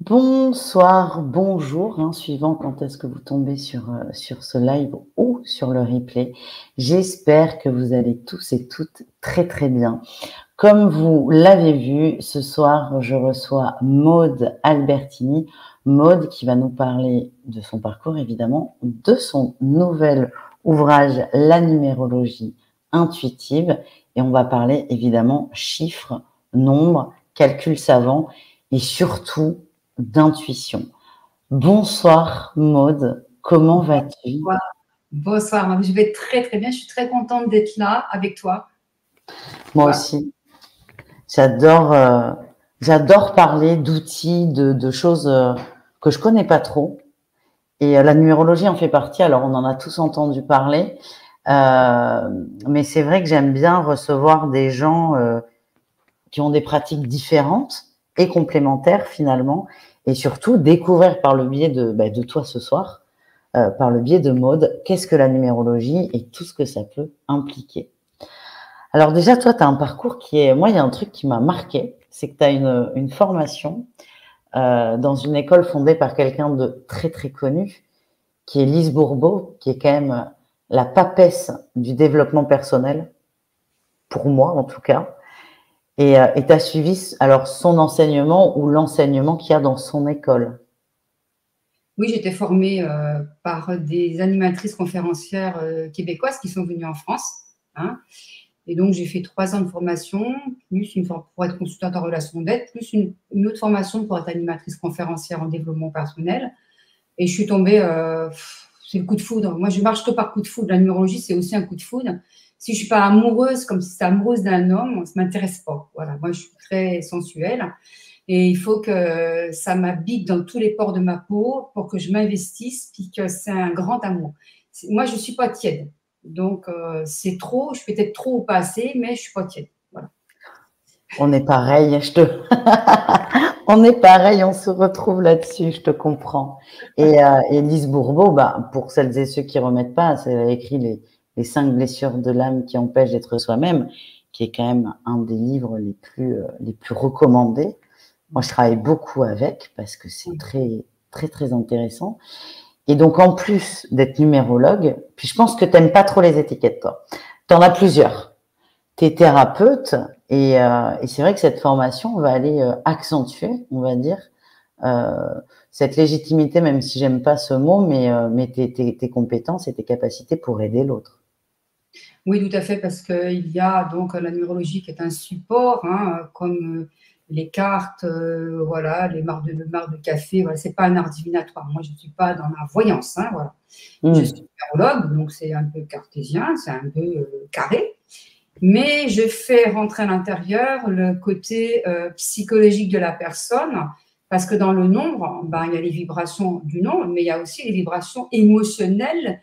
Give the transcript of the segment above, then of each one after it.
Bonsoir, bonjour, suivant quand est-ce que vous tombez sur ce live ou sur le replay. J'espère que vous allez tous et toutes très très bien. Comme vous l'avez vu, ce soir, je reçois Maude Albertini. Maude qui va nous parler de son parcours, évidemment, de son nouvel ouvrage, La numérologie intuitive. Et on va parler, évidemment, chiffres, nombres, calculs savants et surtout d'intuition. Bonsoir Maude, comment vas-tu? Bonsoir, je vais très très bien, je suis très contente d'être là avec toi. Moi aussi, j'adore parler d'outils, de choses que je connais pas trop. Et la numérologie en fait partie, alors on en a tous entendu parler, mais c'est vrai que j'aime bien recevoir des gens qui ont des pratiques différentes et complémentaires finalement, et surtout découvrir par le biais de toi ce soir, par le biais de Maude, qu'est-ce que la numérologie et tout ce que ça peut impliquer. Alors déjà, toi, tu as un parcours qui est... Moi, il y a un truc qui m'a marqué, c'est que tu as une formation dans une école fondée par quelqu'un de très, très connu, qui est Lise Bourbeau, qui est quand même la papesse du développement personnel, pour moi en tout cas. Et tu as suivi alors son enseignement ou l'enseignement qu'il y a dans son école. Oui, j'étais formée par des animatrices conférencières québécoises qui sont venues en France. Et donc, j'ai fait 3 ans de formation, plus pour être consultante en relations d'aide, plus une autre formation pour être animatrice conférencière en développement personnel. Et je suis tombée, c'est le coup de foudre. Moi, je marche que par coup de foudre. La numérologie, c'est aussi un coup de foudre. Si je ne suis pas amoureuse, comme si c'était amoureuse d'un homme, ça ne m'intéresse pas. Voilà, moi, je suis très sensuelle. Et il faut que ça m'habite dans tous les pores de ma peau pour que je m'investisse, puis que c'est un grand amour. Moi, je ne suis pas tiède. Donc, c'est trop, je suis peut-être trop ou pas assez, mais je ne suis pas tiède. Voilà. On est pareil, on est pareil, on se retrouve là-dessus, je te comprends. Et Lise Bourbeau, pour celles et ceux qui ne remettent pas, elle a écrit les 5 blessures de l'âme qui empêchent d'être soi-même, qui est quand même un des livres les plus recommandés. Moi, je travaille beaucoup avec parce que c'est très, très, très intéressant. Et donc, en plus d'être numérologue, puis je pense que tu n'aimes pas trop les étiquettes, toi. Tu en as plusieurs. Tu es thérapeute et c'est vrai que cette formation va aller accentuer, on va dire, cette légitimité, même si j'aime pas ce mot, mais tes compétences et tes capacités pour aider l'autre. Oui, tout à fait, parce qu'il y a donc la numérologie qui est un support, comme les cartes, voilà, le marc de café. Voilà, c'est pas un art divinatoire. Moi, je ne suis pas dans la voyance. Voilà. Je suis numérologue, donc c'est un peu cartésien, c'est un peu carré. Mais je fais rentrer à l'intérieur le côté psychologique de la personne, parce que dans le nombre, il y a les vibrations du nombre, mais il y a aussi les vibrations émotionnelles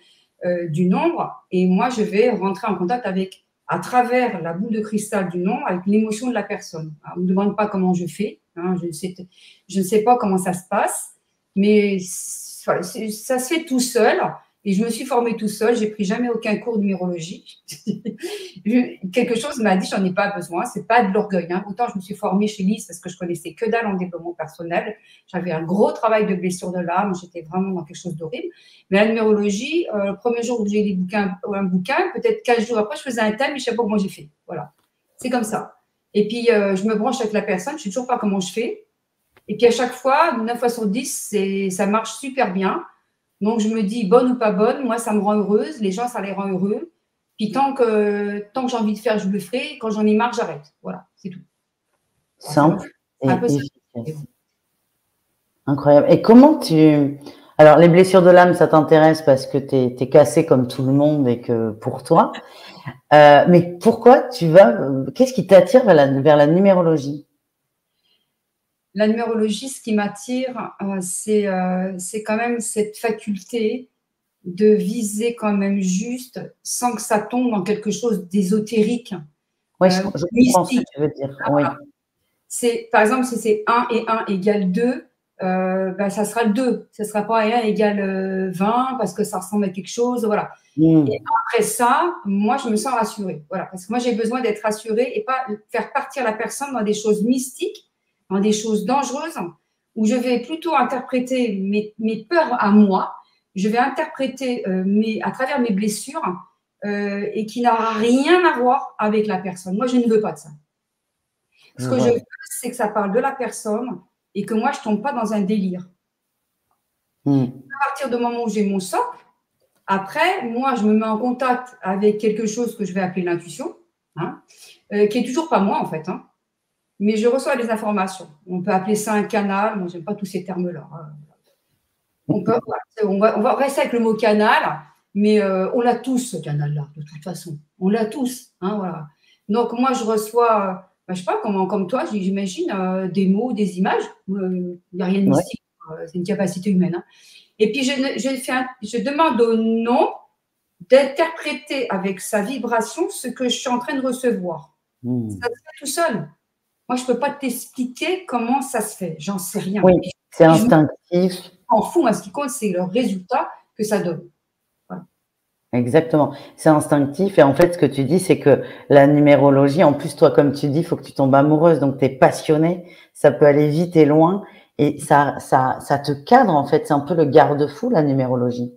du nombre. Et moi, je vais rentrer en contact avec, à travers la boule de cristal du nombre, avec l'émotion de la personne. Alors, on ne me demande pas comment je fais, je ne sais pas comment ça se passe, mais ça se fait tout seul. Et je me suis formée tout seul, j'ai pris jamais aucun cours de numérologie. Quelque chose m'a dit, j'en ai pas besoin, c'est pas de l'orgueil. Autant je me suis formée chez Lise parce que je connaissais que dalle en développement personnel. J'avais un gros travail de blessure de l'âme, j'étais vraiment dans quelque chose d'horrible. Mais la numérologie, le premier jour où j'ai lu un bouquin, peut-être 15 jours après, je faisais un thème et je ne sais pas comment j'ai fait. Voilà, c'est comme ça. Et puis, je me branche avec la personne, je ne sais toujours pas comment je fais. Et puis, à chaque fois, 9 fois sur 10, ça marche super bien. Donc, je me dis, bonne ou pas bonne, moi, ça me rend heureuse. Les gens, ça les rend heureux. Puis, tant que j'ai envie de faire, je le ferai. Quand j'en ai marre, j'arrête. Voilà, c'est tout. Simple et efficace. Incroyable. Et comment tu... Alors, les blessures de l'âme, ça t'intéresse parce que tu es cassé comme tout le monde et que pour toi. Mais pourquoi tu vas... Qu'est-ce qui t'attire vers la numérologie? La numérologie, ce qui m'attire, c'est quand même cette faculté de viser quand même juste sans que ça tombe dans quelque chose d'ésotérique. Oui, je comprends ce que tu veux dire. Oui. Par exemple, si c'est 1 et 1 égale 2, ça sera le 2. Ça ne sera pas 1 égale 20 parce que ça ressemble à quelque chose. Voilà. Et après ça, moi, je me sens rassurée. Voilà, parce que moi, j'ai besoin d'être rassurée et pas faire partir la personne dans des choses mystiques, dans des choses dangereuses, où je vais plutôt interpréter mes peurs à moi, je vais interpréter à travers mes blessures et qui n'a rien à voir avec la personne. Moi, je ne veux pas de ça. Ce que je veux, c'est que ça parle de la personne et que moi, je ne tombe pas dans un délire. À partir du moment où j'ai mon socle, après, moi, je me mets en contact avec quelque chose que je vais appeler l'intuition, hein, qui est toujours pas moi, en fait. Hein, mais je reçois des informations. On peut appeler ça un canal. Moi, j'aime pas tous ces termes-là. Hein. On va rester avec le mot canal, mais on l'a tous, ce canal-là, de toute façon. On l'a tous. Hein, voilà. Donc, moi, je reçois, je sais pas, comme toi, j'imagine, des mots, des images. Il n'y a rien de mystique. C'est une capacité humaine. Hein. Et puis, je demande au nom d'interpréter avec sa vibration ce que je suis en train de recevoir. Ça se fait tout seul. Moi, je ne peux pas t'expliquer comment ça se fait. J'en sais rien. Oui, c'est instinctif. Je m'en fous. Moi, ce qui compte, c'est le résultat que ça donne. Voilà. Exactement. C'est instinctif. Et en fait, ce que tu dis, c'est que la numérologie, en plus, toi, comme tu dis, il faut que tu tombes amoureuse. Donc, tu es passionnée. Ça peut aller vite et loin. Et ça te cadre, en fait. C'est un peu le garde-fou, la numérologie.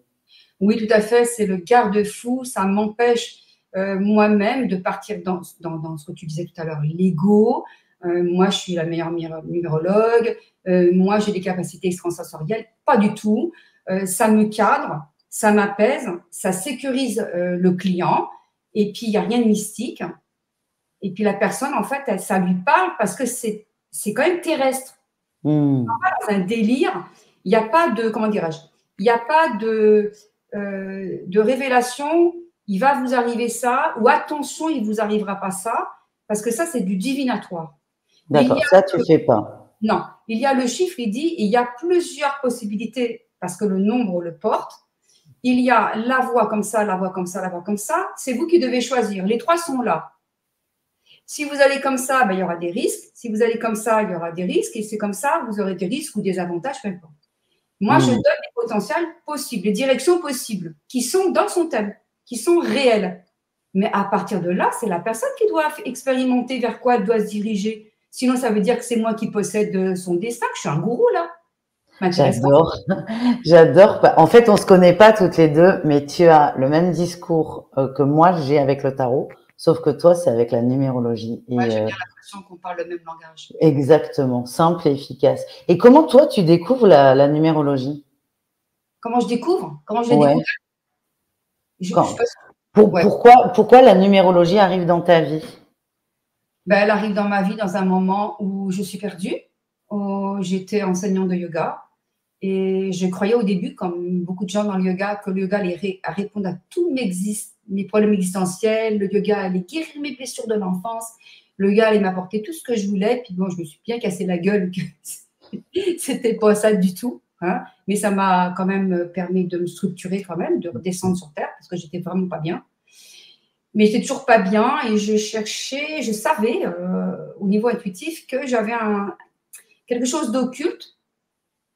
Oui, tout à fait. C'est le garde-fou. Ça m'empêche moi-même de partir dans ce que tu disais tout à l'heure, l'ego. Moi, je suis la meilleure numérologue. Moi, j'ai des capacités extrasensorielles. Pas du tout. Ça me cadre, ça m'apaise, ça sécurise le client. Et puis, il n'y a rien de mystique. Et puis, la personne, en fait, ça lui parle parce que c'est quand même terrestre. Dans un délire, il n'y a pas de, comment dirais-je, il n'y a pas de révélation, il va vous arriver ça, ou attention, il ne vous arrivera pas ça, parce que ça, c'est du divinatoire. D'accord, ça, tu ne fais pas. Non, il y a le chiffre, il dit, il y a plusieurs possibilités, parce que le nombre le porte. Il y a la voix comme ça, la voix comme ça, la voix comme ça. C'est vous qui devez choisir. Les trois sont là. Si vous allez comme ça, ben, il y aura des risques. Si vous allez comme ça, il y aura des risques. Et c'est comme ça, vous aurez des risques ou des avantages, peu importe. Moi, je donne les potentiels possibles, les directions possibles, qui sont dans son thème, qui sont réelles. Mais à partir de là, c'est la personne qui doit expérimenter vers quoi elle doit se diriger. Sinon, ça veut dire que c'est moi qui possède son destin, que je suis un gourou, là. J'adore, j'adore. En fait, on se connaît pas toutes les deux, mais tu as le même discours que moi j'ai avec le tarot, sauf que toi, c'est avec la numérologie. Ouais, j'ai bien l'impression qu'on parle le même langage. Exactement, simple et efficace. Et comment toi, tu découvres la numérologie? Comment je découvre? Comment je l'ai découvert? Pourquoi la numérologie arrive dans ta vie? Ben, elle arrive dans ma vie dans un moment où je suis perdue. J'étais enseignante de yoga. Et je croyais au début, comme beaucoup de gens dans le yoga, que le yoga allait répondre à tous mes problèmes existentiels. Le yoga allait guérir mes blessures de l'enfance. Le yoga allait m'apporter tout ce que je voulais. Puis bon, je me suis bien cassé la gueule que c'était pas ça du tout. Hein. Mais ça m'a quand même permis de me structurer quand même, de redescendre sur terre parce que j'étais vraiment pas bien. Mais j'étais toujours pas bien et je savais au niveau intuitif que j'avais quelque chose d'occulte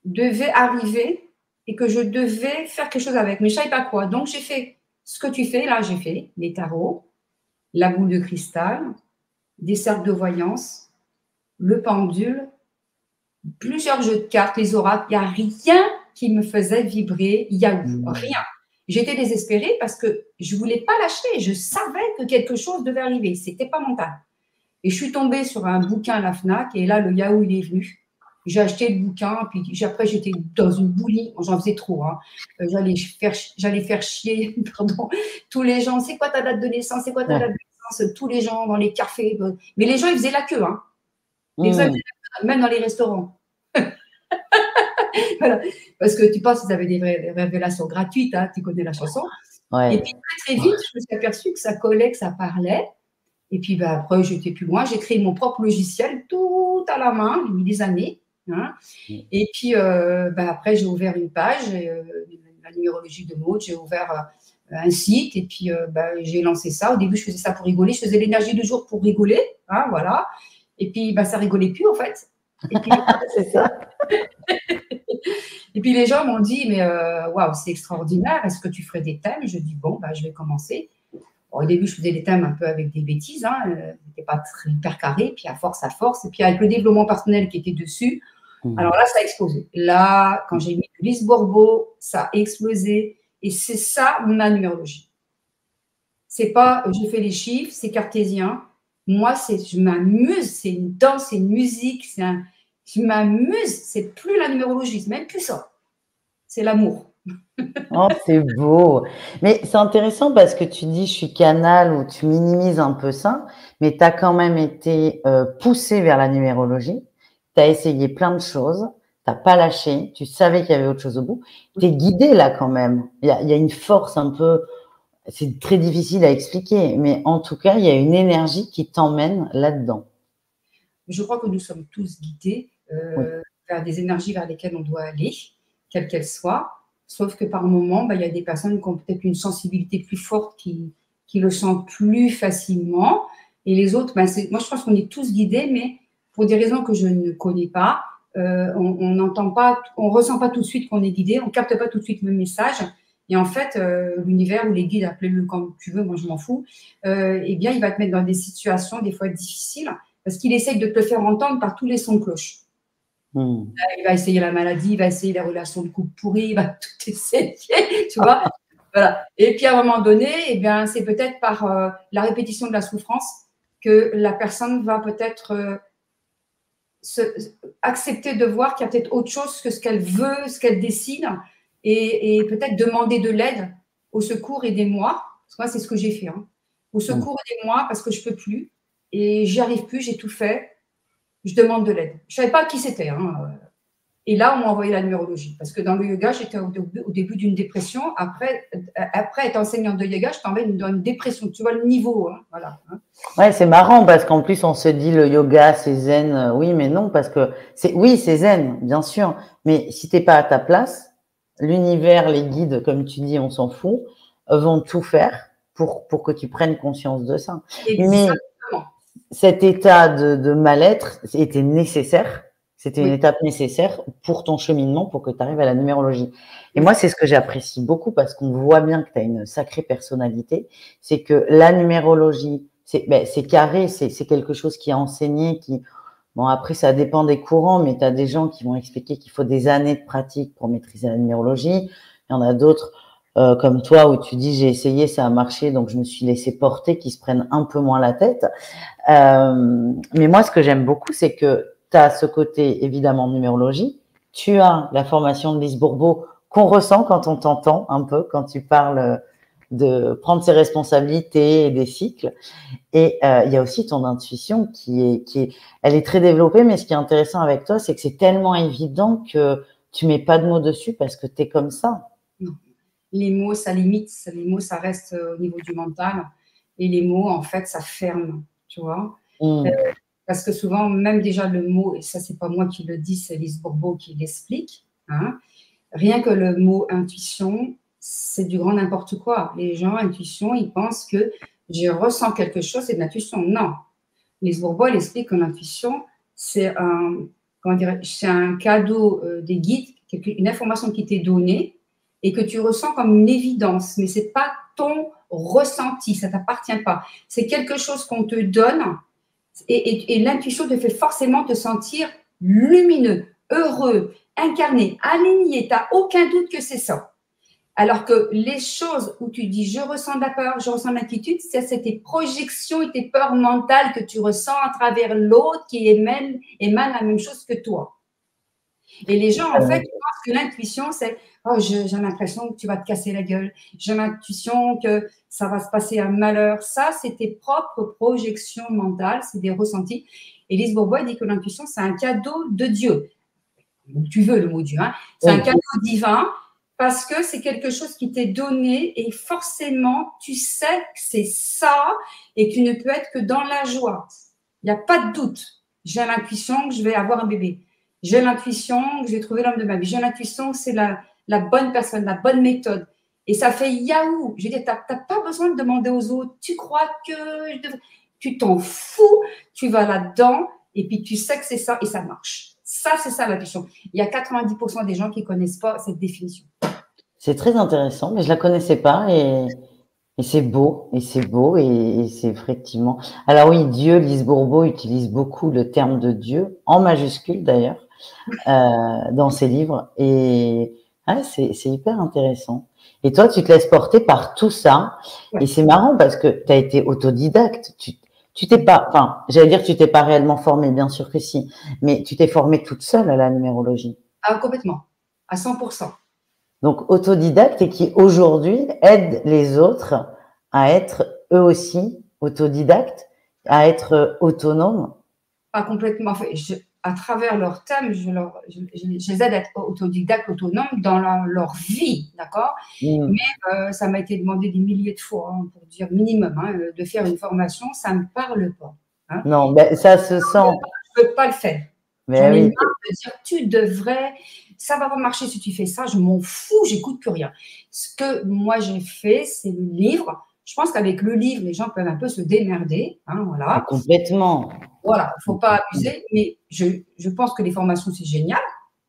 devait arriver et que je devais faire quelque chose avec, mais je ne savais pas quoi. Donc, j'ai fait ce que tu fais, là, j'ai fait les tarots, la boule de cristal, des cercles de voyance, le pendule, plusieurs jeux de cartes, les oracles. Il n'y a rien qui me faisait vibrer, rien. J'étais désespérée parce que je ne voulais pas lâcher. Je savais que quelque chose devait arriver. Ce n'était pas mental. Et je suis tombée sur un bouquin à la FNAC et là, le Yahoo, il est venu. J'ai acheté le bouquin, puis après, j'étais dans une boulie. J'en faisais trop. Hein. J'allais faire chier tous les gens. C'est quoi ta date de naissance? C'est quoi ta date de naissance? Tous les gens dans les cafés. Mais les gens, ils faisaient la queue. Hein. Les gens, ils faisaient la queue, même dans les restaurants. Voilà. Parce que tu penses qu'ils avaient des révélations gratuites. Hein. Tu connais la chanson. Ouais. Et puis, très vite, je me suis aperçue que ça collait, que ça parlait. Et puis, après, j'étais plus loin. J'ai créé mon propre logiciel tout à la main. J'ai mis des années. Hein. Et puis, après, j'ai ouvert une page, la numérologie de Maud. J'ai ouvert un site et puis j'ai lancé ça. Au début, je faisais ça pour rigoler. Je faisais l'énergie du jour pour rigoler. Hein, voilà. Et puis, ça rigolait plus, en fait. Et puis, c'est ça. Et puis, les gens m'ont dit, mais waouh, c'est extraordinaire. Est-ce que tu ferais des thèmes? Je dis, bon, je vais commencer. Bon, au début, je faisais des thèmes un peu avec des bêtises. C'était pas hyper carré. Puis, à force. Et puis, avec le développement personnel qui était dessus, Alors là, ça a explosé. Là, quand j'ai mis Lise Bourbeau, ça a explosé. Et c'est ça ma numérologie. C'est pas je fais les chiffres, c'est cartésien. Moi, je m'amuse, c'est une danse, c'est une musique, je m'amuse. C'est plus la numérologie, c'est même plus ça. C'est l'amour. Oh, c'est beau. Mais c'est intéressant parce que tu dis je suis canal ou tu minimises un peu ça, mais tu as quand même été poussé vers la numérologie. Tu as essayé plein de choses, tu n'as pas lâché, tu savais qu'il y avait autre chose au bout. Tu es guidé là quand même. Il y a une force un peu, c'est très difficile à expliquer, mais en tout cas, il y a une énergie qui t'emmène là-dedans. Je crois que nous sommes tous guidés Oui. vers des énergies vers lesquelles on doit aller, quelles qu'elles soient. Sauf que par moment, il y a des personnes qui ont peut-être une sensibilité plus forte, qui le sentent plus facilement. Et les autres, moi je pense qu'on est tous guidés, mais pour des raisons que je ne connais pas, on n'entend pas, on ressent pas tout de suite qu'on est guidé, on capte pas tout de suite le message. Et en fait, l'univers ou les guides, appelez-le comme tu veux, moi je m'en fous, eh bien, il va te mettre dans des situations des fois difficiles parce qu'il essaye de te le faire entendre par tous les sons de cloche. Il va essayer la maladie, il va essayer les relations de couple pourries, il va tout essayer, tu vois. Voilà. Et puis à un moment donné, eh bien, c'est peut-être par la répétition de la souffrance que la personne va peut-être accepter de voir qu'il y a peut-être autre chose que ce qu'elle veut, ce qu'elle décide, et peut-être demander de l'aide, au secours, aidez-moi. Parce que moi, c'est ce que j'ai fait. Hein. Au secours, aidez-moi parce que je ne peux plus et j'y arrive plus, j'ai tout fait. Je demande de l'aide. Je ne savais pas qui c'était. Hein. Et là, on m'a envoyé la numérologie. Parce que dans le yoga, j'étais au début d'une dépression. Après être enseignante de yoga, je t'emmène dans une dépression. Tu vois le niveau. Hein. Voilà. Hein. Ouais, c'est marrant parce qu'en plus, on se dit le yoga, c'est zen. Oui, mais non, parce que oui, c'est zen, bien sûr. Mais si t'es pas à ta place, l'univers, les guides, comme tu dis, on s'en fout, vont tout faire pour que tu prennes conscience de ça. Exactement. Mais cet état de mal-être était nécessaire. C'était une étape nécessaire pour ton cheminement, pour que tu arrives à la numérologie. Et moi, c'est ce que j'apprécie beaucoup parce qu'on voit bien que tu as une sacrée personnalité. C'est que la numérologie, c'est carré, c'est quelque chose qui est enseigné, bon, après, ça dépend des courants, mais tu as des gens qui vont expliquer qu'il faut des années de pratique pour maîtriser la numérologie. Il y en a d'autres, comme toi, où tu dis, j'ai essayé, ça a marché, donc je me suis laissé porter, qui se prennent un peu moins la tête. Mais moi, ce que j'aime beaucoup, c'est que tu as ce côté, évidemment, numérologie. Tu as la formation de Lise Bourbeau qu'on ressent quand on t'entend un peu, quand tu parles de prendre ses responsabilités et des cycles. Et il y a aussi ton intuition elle est très développée, mais ce qui est intéressant avec toi, c'est que c'est tellement évident que tu mets pas de mots dessus parce que tu es comme ça. Non. Les mots, ça limite. Les mots, ça reste au niveau du mental. Et les mots, en fait, ça ferme, tu vois. Parce que souvent, même déjà le mot, et ça, c'est pas moi qui le dis, c'est Lise Bourbeau qui l'explique. Hein, rien que le mot intuition, c'est du grand n'importe quoi. Les gens, intuition, ils pensent que je ressens quelque chose, c'est de l'intuition. Non. Lise Bourbeau, elle explique que l'intuition, c'est un cadeau des guides, une information qui t'est donnée et que tu ressens comme une évidence, mais c'est pas ton ressenti, ça t'appartient pas. C'est quelque chose qu'on te donne. Et l'intuition te fait forcément te sentir lumineux, heureux, incarné, aligné. Tu n'as aucun doute que c'est ça. Alors que les choses où tu dis « je ressens de la peur, je ressens de l'inquiétude », c'est tes projections et tes peurs mentales que tu ressens à travers l'autre qui émane la même chose que toi. Et les gens, en fait, ils pensent que l'intuition, c'est « oh, j'ai l'impression que tu vas te casser la gueule, j'ai l'intuition que ça va se passer un malheur ». Ça, c'est tes propres projections mentales, c'est des ressentis. Et Lise Bourbeau dit que l'intuition, c'est un cadeau de Dieu. Donc, tu veux le mot Dieu, hein. C'est un cadeau divin parce que c'est quelque chose qui t'est donné et forcément, tu sais que c'est ça et tu ne peux être que dans la joie. Il n'y a pas de doute. J'ai l'intuition que je vais avoir un bébé. J'ai l'intuition que je vais trouver l'homme de ma vie. J'ai l'intuition que c'est la bonne personne, la bonne méthode. Et ça fait yaou. Je veux dire, tu n'as pas besoin de demander aux autres. Tu crois que tu t'en fous, tu vas là-dedans et puis tu sais que c'est ça et ça marche. Ça, c'est ça l'intuition. Il y a 90% des gens qui ne connaissent pas cette définition. C'est très intéressant, mais je ne la connaissais pas et c'est beau, et c'est effectivement. Alors oui, Dieu, Lise Bourbeau utilise beaucoup le terme de Dieu, en majuscule d'ailleurs. dans ses livres. Et ouais, c'est hyper intéressant. Et toi, tu te laisses porter par tout ça. Ouais. Et c'est marrant parce que tu as été autodidacte. Tu t'es pas, enfin, j'allais dire que tu t'es pas réellement formée, bien sûr que si, mais tu t'es formée toute seule à la numérologie. Ah, complètement, à 100%. Donc autodidacte et qui aujourd'hui aide les autres à être eux aussi autodidactes, à être autonomes. Pas complètement. Enfin, à travers leurs thèmes, je les aide à être autodidactes, autonomes dans leur vie, d'accord. Mm. Mais ça m'a été demandé des milliers de fois, hein, pour dire minimum, hein, de faire une formation, ça ne me parle pas. Hein. Non, ben ça se sent. Je ne peux pas le faire. Mais J'en ai oui. marre de dire tu devrais, ça va pas marcher si tu fais ça, je m'en fous, j'écoute plus rien. Ce que moi j'ai fait, c'est le livre. Je pense qu'avec le livre, les gens peuvent un peu se démerder, hein, voilà. Complètement. Voilà, il ne faut pas abuser, mais je pense que les formations, c'est génial.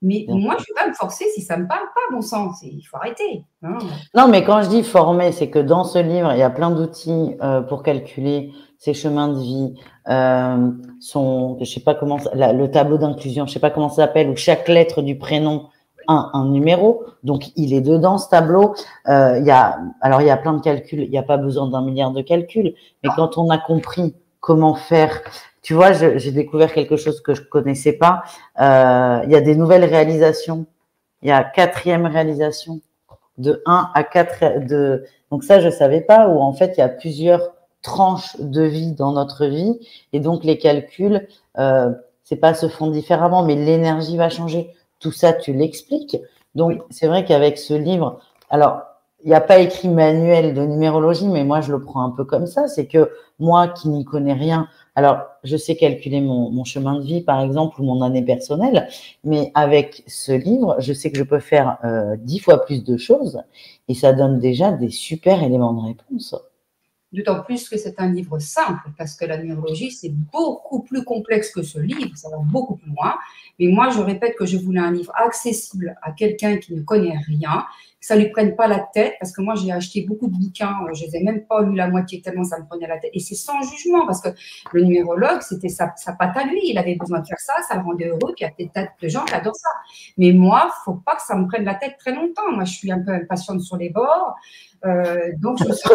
Mais Bien moi, sûr. je ne vais pas me forcer si ça ne me parle pas, bon sang. Il faut arrêter. Hein. Non, mais quand je dis former, c'est que dans ce livre, il y a plein d'outils pour calculer ses chemins de vie, je sais pas comment, le tableau d'inclusion, je sais pas comment ça s'appelle, où chaque lettre du prénom a un numéro. Donc, il est dedans ce tableau. Alors, il y a plein de calculs. Il n'y a pas besoin d'un milliard de calculs, mais quand on a compris comment faire, tu vois, j'ai découvert quelque chose que je connaissais pas. Il y a des nouvelles réalisations. Il y a 4e réalisation de 1 à 4. Donc ça, je savais pas, où en fait, il y a plusieurs tranches de vie dans notre vie. Et donc, les calculs, c'est pas se font différemment, mais l'énergie va changer. Tout ça, tu l'expliques. Donc, c'est vrai qu'avec ce livre, alors, il n'y a pas écrit manuel de numérologie, mais moi, je le prends un peu comme ça. C'est que moi, qui n'y connais rien, alors, je sais calculer mon chemin de vie, par exemple, ou mon année personnelle, mais avec ce livre, je sais que je peux faire 10 fois plus de choses et ça donne déjà des super éléments de réponse. D'autant plus que c'est un livre simple, parce que la numérologie, c'est beaucoup plus complexe que ce livre, ça va beaucoup plus loin. Mais moi, je répète que je voulais un livre accessible à quelqu'un qui ne connaît rien, que ça ne lui prenne pas la tête, parce que moi, j'ai acheté beaucoup de bouquins, je ne les ai même pas lus la moitié tellement ça me prenait la tête. Et c'est sans jugement, parce que le numérologue, c'était sa patte à lui, il avait besoin de faire ça, ça le rendait heureux, puis il y a des tas de gens qui adorent ça. Mais moi, il ne faut pas que ça me prenne la tête très longtemps. Moi, je suis un peu impatiente sur les bords. Donc, je me suis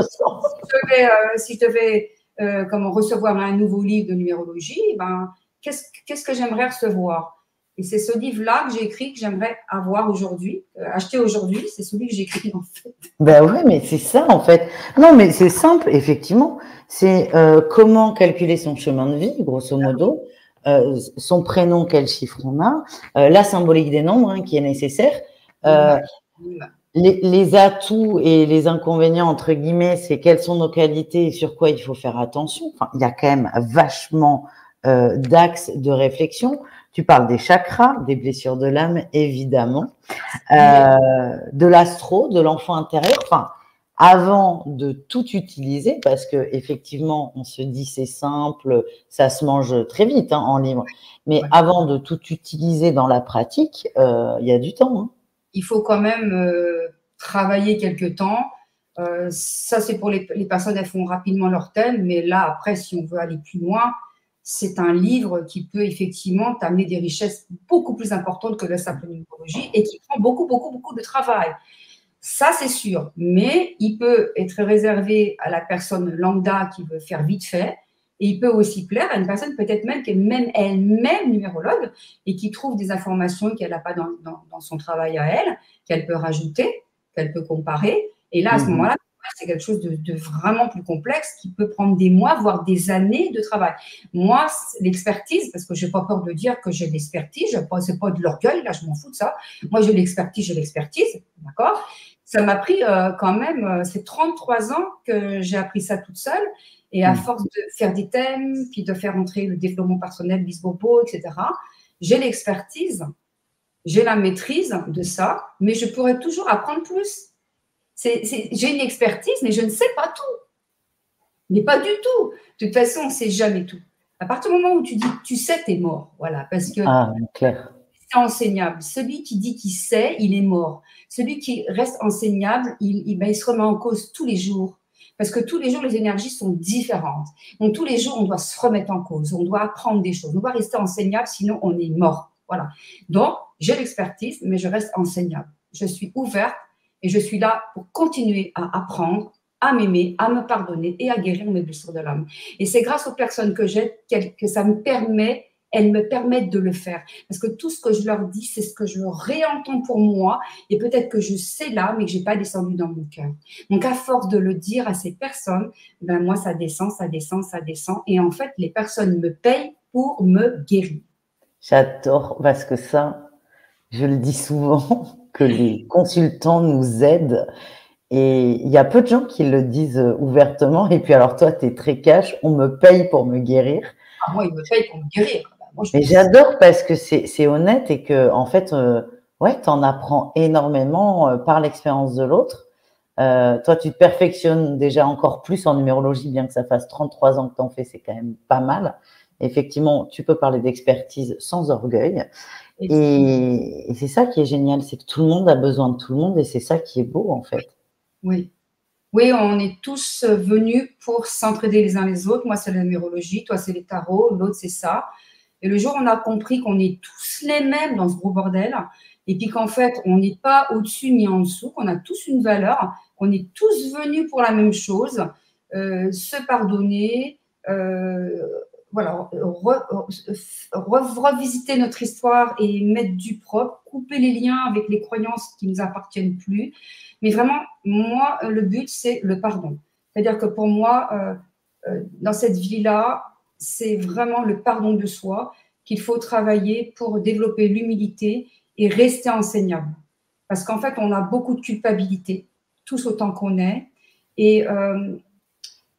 si je devais recevoir un nouveau livre de numérologie, ben, qu'est-ce que j'aimerais recevoir? Et c'est ce livre-là que j'ai écrit, que j'aimerais avoir aujourd'hui, acheter aujourd'hui. C'est celui que j'ai écrit, en fait. Ben oui, mais c'est ça, en fait. Non, mais c'est simple, effectivement. C'est comment calculer son chemin de vie, grosso modo, son prénom, quel chiffre on a, la symbolique des nombres, hein, qui est nécessaire. Les atouts et les inconvénients, entre guillemets, c'est quelles sont nos qualités et sur quoi il faut faire attention. Enfin, il y a quand même vachement d'axes de réflexion. Tu parles des chakras, des blessures de l'âme, évidemment, de l'astro, de l'enfant intérieur. Enfin, avant de tout utiliser, parce que effectivement, on se dit c'est simple, ça se mange très vite hein, en livre. Mais avant de tout utiliser dans la pratique, il y a du temps. Hein. Il faut quand même travailler quelque temps. Ça, c'est pour les personnes, elles font rapidement leur thème, mais là, après, si on veut aller plus loin, c'est un livre qui peut effectivement t'amener des richesses beaucoup plus importantes que la simple numérologie et qui prend beaucoup, beaucoup, beaucoup de travail. Ça, c'est sûr, mais il peut être réservé à la personne lambda qui veut faire vite fait. Et il peut aussi plaire à une personne peut-être même qui est même elle-même numérologue et qui trouve des informations qu'elle n'a pas dans son travail à elle, qu'elle peut rajouter, qu'elle peut comparer. Et là, à ce moment-là, c'est quelque chose de vraiment plus complexe qui peut prendre des mois, voire des années de travail. Moi, l'expertise, parce que je n'ai pas peur de dire que j'ai de l'expertise, ce n'est pas de l'orgueil, là, je m'en fous de ça. Moi, j'ai l'expertise, d'accord? Ça m'a pris quand même, c'est 33 ans que j'ai appris ça toute seule. Et à force de faire des thèmes, puis de faire entrer le développement personnel, Bisbopo, etc., j'ai l'expertise, j'ai la maîtrise de ça, mais je pourrais toujours apprendre plus. J'ai une expertise, mais je ne sais pas tout. Mais pas du tout. De toute façon, on ne sait jamais tout. À partir du moment où tu dis tu sais, tu es mort. Voilà, parce que clair. c'est enseignable. Celui qui dit qu'il sait, il est mort. Celui qui reste enseignable, il se remet en cause tous les jours. Parce que tous les jours, les énergies sont différentes. Donc, tous les jours, on doit se remettre en cause. On doit apprendre des choses. On doit rester enseignable, sinon on est mort. Voilà. Donc, j'ai l'expertise, mais je reste enseignable. Je suis ouverte et je suis là pour continuer à apprendre, à m'aimer, à me pardonner et à guérir mes blessures de l'âme. Et c'est grâce aux personnes que j'aide que ça me permet, elles me permettent de le faire. Parce que tout ce que je leur dis, c'est ce que je réentends pour moi et peut-être que je sais là, mais que je n'ai pas descendu dans mon cœur. Donc, à force de le dire à ces personnes, ben moi, ça descend, ça descend, ça descend. Et en fait, les personnes me payent pour me guérir. J'adore parce que ça, je le dis souvent, que les consultants nous aident. Et il y a peu de gens qui le disent ouvertement. Et puis alors toi, tu es très cash, on me paye pour me guérir. Ah, moi, ils me payent pour me guérir. Moi, Mais j'adore parce que c'est honnête et que en fait, ouais, tu en apprends énormément par l'expérience de l'autre. Toi, tu te perfectionnes déjà encore plus en numérologie, bien que ça fasse 33 ans que tu en fais, c'est quand même pas mal. Effectivement, tu peux parler d'expertise sans orgueil. Et c'est ça qui est génial, c'est que tout le monde a besoin de tout le monde et c'est ça qui est beau en fait. Oui. Oui, on est tous venus pour s'entraider les uns les autres. Moi, c'est la numérologie, toi, c'est les tarots, l'autre, c'est ça. Et le jour où on a compris qu'on est tous les mêmes dans ce gros bordel, et puis qu'en fait, on n'est pas au-dessus ni en dessous, qu'on a tous une valeur, qu'on est tous venus pour la même chose, se pardonner, voilà, revisiter notre histoire et mettre du propre, couper les liens avec les croyances qui ne nous appartiennent plus. Mais vraiment, moi, le but, c'est le pardon. C'est-à-dire que pour moi, dans cette vie-là, c'est vraiment le pardon de soi qu'il faut travailler pour développer l'humilité et rester enseignable. Parce qu'en fait, on a beaucoup de culpabilité, tous autant qu'on est. Et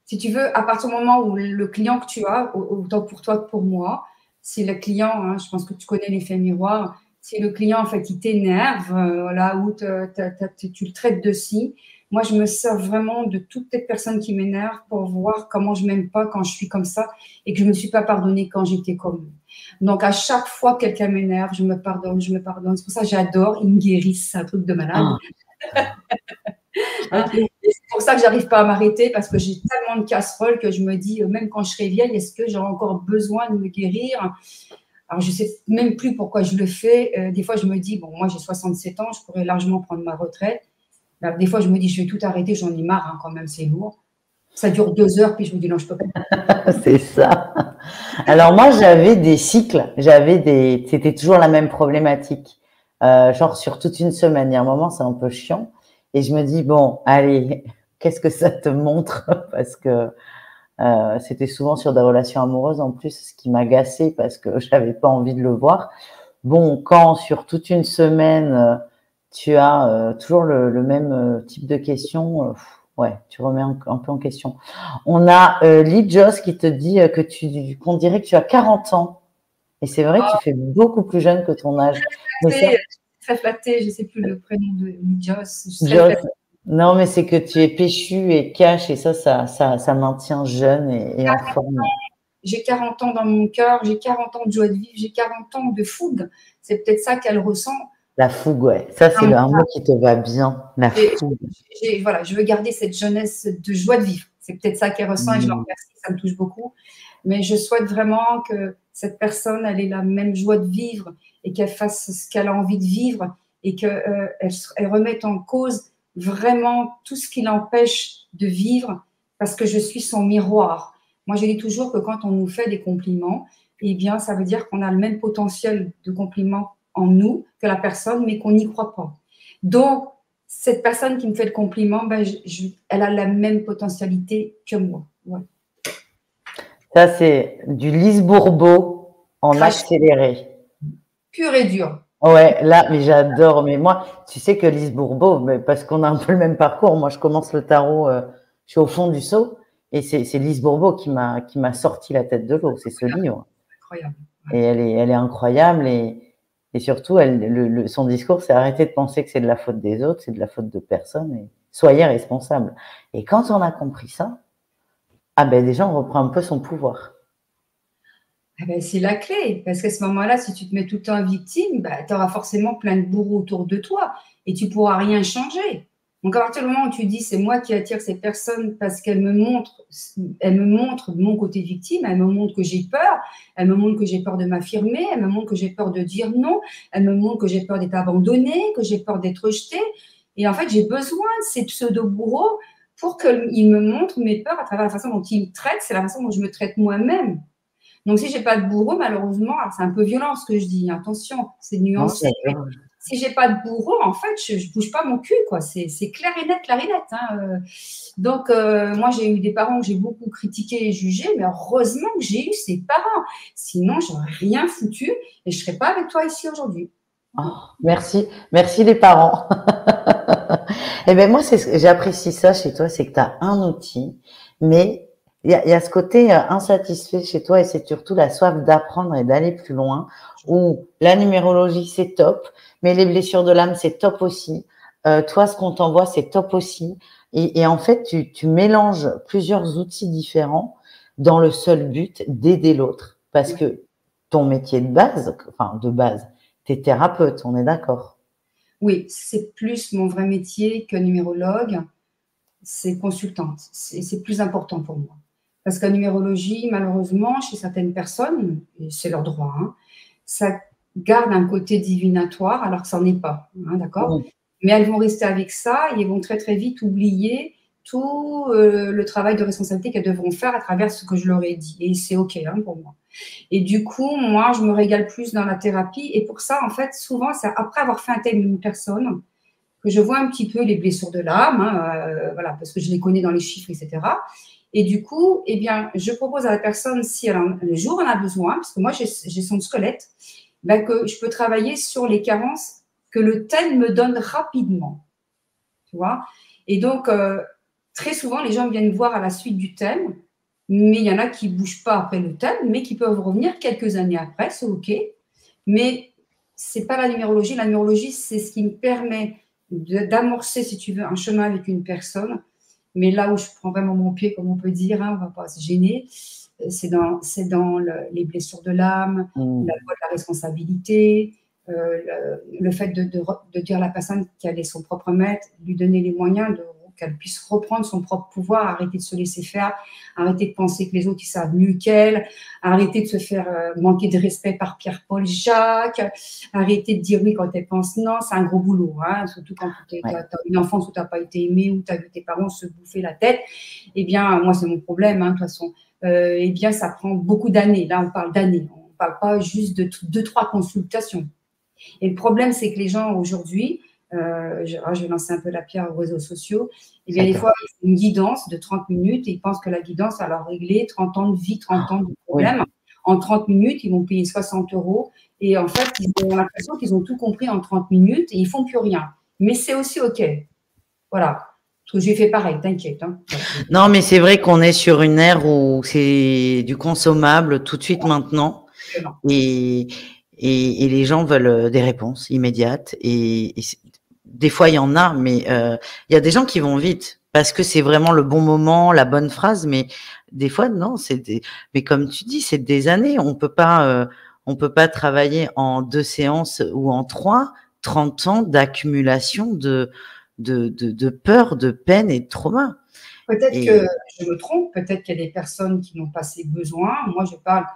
si tu veux, à partir du moment où le client que tu as, autant pour toi que pour moi, si le client, hein, je pense que tu connais l'effet miroir, si le client, en fait, il t'énerve, là où tu le traites de si, moi, je me sers vraiment de toutes les personnes qui m'énervent pour voir comment je m'aime pas quand je suis comme ça et que je me suis pas pardonnée quand j'étais comme. Donc, à chaque fois que quelqu'un m'énerve, je me pardonne, je me pardonne. C'est pour ça que j'adore, ils me guérissent, c'est un truc de malade. Hein, Okay. c'est pour ça que j'arrive pas à m'arrêter parce que j'ai tellement de casseroles que je me dis, même quand je serai vieille, est-ce que j'aurai encore besoin de me guérir? Alors, je sais même plus pourquoi je le fais. Des fois, je me dis, bon, moi, j'ai 67 ans, je pourrais largement prendre ma retraite. Alors, des fois, je me dis, je vais tout arrêter, j'en ai marre, hein, quand même, c'est lourd. Ça dure 2 heures, puis je me dis, non, je peux pas. C'est ça. Alors moi, j'avais des cycles, c'était toujours la même problématique, genre sur toute une semaine. Il y a un moment, c'est un peu chiant, et je me dis bon, allez, qu'est-ce que ça te montre? Parce que c'était souvent sur des relations amoureuses en plus, ce qui m'agaçait parce que j'avais pas envie de le voir. Bon, quand sur toute une semaine, tu as toujours le même type de questions, ouais, tu remets un peu en question. On a Lee Joss qui te dit qu'on dirait que tu as 40 ans. Et c'est vrai, tu fais beaucoup plus jeune que ton âge. Mais ça, Je suis très flattée, je ne sais plus le prénom de Joss. Joss, non, mais c'est que tu es péchu et cash et ça maintient jeune et en forme. J'ai 40 ans dans mon cœur, j'ai 40 ans de joie de vivre, j'ai 40 ans de fougue. C'est peut-être ça qu'elle ressent. La fougue, ouais. Ça, c'est un mot qui te va bien. La fougue. Voilà, je veux garder cette jeunesse de joie de vivre. C'est peut-être ça qu'elle ressent et je l'en remercie, ça me touche beaucoup. Mais je souhaite vraiment que cette personne, elle ait la même joie de vivre et qu'elle fasse ce qu'elle a envie de vivre et qu'elle remette en cause vraiment tout ce qui l'empêche de vivre parce que je suis son miroir. Moi, je dis toujours que quand on nous fait des compliments, eh bien, ça veut dire qu'on a le même potentiel de compliments en nous que la personne, mais qu'on n'y croit pas. Donc, cette personne qui me fait le compliment, ben, elle a la même potentialité que moi. Ouais. Ça, c'est du Lise Bourbeau en accéléré. Pur et dur. Ouais, là, mais j'adore. Mais moi, tu sais que Lise Bourbeau, mais parce qu'on a un peu le même parcours. Moi, je commence le tarot, je suis au fond du seau, et c'est Lise Bourbeau qui m'a sorti la tête de l'eau. C'est ce livre. Incroyable. Ouais. Et elle est incroyable et surtout, son discours, c'est arrêter de penser que c'est de la faute des autres, c'est de la faute de personne et soyez responsable. Et quand on a compris ça, ah ben déjà, on reprend un peu son pouvoir. Ah ben, c'est la clé, parce qu'à ce moment-là, si tu te mets tout le temps victime, ben, tu auras forcément plein de bourreaux autour de toi et tu ne pourras rien changer. Donc, à partir du moment où tu dis c'est moi qui attire ces personnes parce qu'elles me montrent mon côté victime, elles me montrent que j'ai peur, elles me montrent que j'ai peur de m'affirmer, elles me montrent que j'ai peur de dire non, elles me montrent que j'ai peur d'être abandonnée, que j'ai peur d'être rejetée. Et en fait, j'ai besoin de ces pseudo-bourreaux pour qu'ils me montrent mes peurs à travers la façon dont ils me traitent, c'est la façon dont je me traite moi-même. Donc, si j'ai pas de bourreau, malheureusement, c'est un peu violent ce que je dis, attention, c'est Non, nuancé. j'adore. Si j'ai pas de bourreau, en fait, je bouge pas mon cul, quoi. C'est clair et net, clair et net. Hein. Donc, moi, j'ai eu des parents que j'ai beaucoup critiqués et jugés, mais heureusement que j'ai eu ces parents. Sinon, j'aurais rien foutu et je serais pas avec toi ici aujourd'hui. Oh, merci, merci les parents. Eh ben moi, j'apprécie ça chez toi, c'est que tu as un outil, mais il y a ce côté insatisfait chez toi et c'est surtout la soif d'apprendre et d'aller plus loin, où la numérologie, c'est top, mais les blessures de l'âme, c'est top aussi. Toi, ce qu'on t'envoie, c'est top aussi. Et en fait, tu mélanges plusieurs outils différents dans le seul but d'aider l'autre. Parce Ouais. que ton métier de base, enfin de base, t'es thérapeute, on est d'accord? Oui, c'est plus mon vrai métier que numérologue. C'est consultante. C'est plus important pour moi. Parce qu'en numérologie, malheureusement, chez certaines personnes, et c'est leur droit, hein, ça garde un côté divinatoire alors que ça n'en est pas. Hein, d'accord? Oui. Mais elles vont rester avec ça et elles vont très très vite oublier tout le travail de responsabilité qu'elles devront faire à travers ce que je leur ai dit. Et c'est OK hein, pour moi. Et du coup, moi, je me régale plus dans la thérapie. Et pour ça, en fait, souvent, c'est après avoir fait un thème d'une personne, que je vois un petit peu les blessures de l'âme, hein, voilà, parce que je les connais dans les chiffres, etc. Et du coup, eh bien, je propose à la personne, si le jour on a besoin, parce que moi j'ai son squelette, ben, que je peux travailler sur les carences que le thème me donne rapidement. Tu vois. Et donc, très souvent, les gens viennent voir à la suite du thème, mais il y en a qui ne bougent pas après le thème, mais qui peuvent revenir quelques années après, c'est OK. Mais ce n'est pas la numérologie. La numérologie, c'est ce qui me permet d'amorcer, si tu veux, un chemin avec une personne. Mais là où je prends vraiment mon pied, comme on peut dire, hein, on ne va pas se gêner, c'est dans les blessures de l'âme, Mmh. la loi de la responsabilité, le fait de dire à la personne qu'elle est son propre maître, lui donner les moyens qu'elle puisse reprendre son propre pouvoir, arrêter de se laisser faire, arrêter de penser que les autres ils savent mieux qu'elle, arrêter de se faire manquer de respect par Pierre, Paul, Jacques, arrêter de dire oui quand elle pense non, c'est un gros boulot, hein, surtout quand tu Ouais. as une enfance où tu n'as pas été aimé, où tu as vu tes parents se bouffer la tête. Eh bien, moi, c'est mon problème, hein, de toute façon. Eh bien, ça prend beaucoup d'années. Là, on parle d'années. On ne parle pas juste de 2-3 consultations. Et le problème, c'est que les gens aujourd'hui, je vais lancer un peu la pierre aux réseaux sociaux, et bien des J'adore. fois, ils font une guidance de 30 minutes et ils pensent que la guidance va leur régler 30 ans de vie, 30 ans de Oui. problème. En 30 minutes, ils vont payer 60 euros et en fait, ils ont l'impression qu'ils ont tout compris en 30 minutes et ils font plus rien. Mais c'est aussi OK. Voilà. Parce que j'ai fait pareil, t'inquiète. Hein. Non, mais c'est vrai qu'on est sur une ère où c'est du consommable tout de suite maintenant et, et les gens veulent des réponses immédiates et des fois il y en a, mais il y a des gens qui vont vite parce que c'est vraiment le bon moment, la bonne phrase, mais des fois non, mais comme tu dis, c'est des années. On peut pas travailler en 2 séances ou en 3, 30 ans d'accumulation de peur, de peine et de trauma. Peut-être Et que je me trompe, peut-être qu'il y a des personnes qui n'ont pas ces besoins. Moi, je parle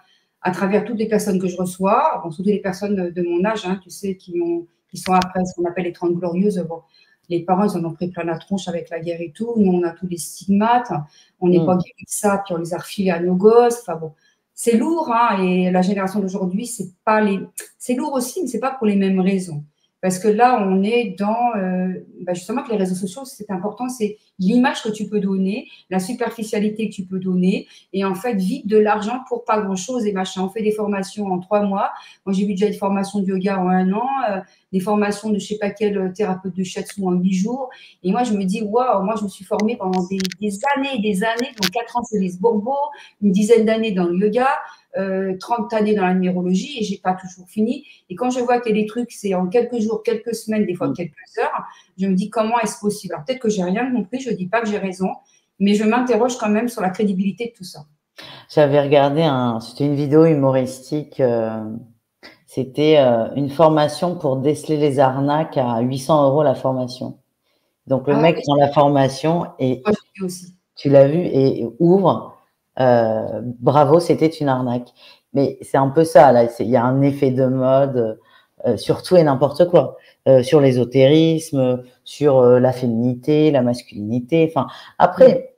à travers toutes les personnes que je reçois, bon, surtout les personnes de mon âge, hein, tu sais, qui sont après ce qu'on appelle les 30 glorieuses. Bon, les parents, ils en ont pris plein la tronche avec la guerre et tout. Nous, on a tous les stigmates. On n'est pas guéris de ça, puis on les a refilés à nos gosses. Enfin bon, c'est lourd, hein, et la génération d'aujourd'hui, c'est lourd aussi, mais c'est pas pour les mêmes raisons. Parce que là, on est dans, justement, que les réseaux sociaux, c'est important, c'est l'image que tu peux donner, la superficialité que tu peux donner, et en fait, vite de l'argent pour pas grand-chose et machin. On fait des formations en 3 mois. Moi, j'ai vu déjà des formations de yoga en 1 an, des formations de je sais pas quel thérapeute de shiatsu en 8 jours. Et moi, je me dis, waouh, moi, je me suis formée pendant des années et des années, donc 4 ans chez les Bourbeau, une dizaine d'années dans le yoga, 30 années dans la numérologie, et j'ai pas toujours fini. Et quand je vois que les trucs, c'est en quelques jours, quelques semaines, des fois quelques heures, je me dis comment est-ce possible. Alors peut-être que j'ai rien compris, je ne dis pas que j'ai raison, mais je m'interroge quand même sur la crédibilité de tout ça. j'avais regardé c'était une vidéo humoristique. C'était une formation pour déceler les arnaques à 800 € la formation. Donc, le Ah mec oui, prend la formation et moi j'ai vu aussi. tu l'as vu et ouvre. Bravo, c'était une arnaque. Mais c'est un peu ça, là. Il y a un effet de mode sur tout et n'importe quoi. Sur l'ésotérisme, sur la féminité, la masculinité. Enfin, après,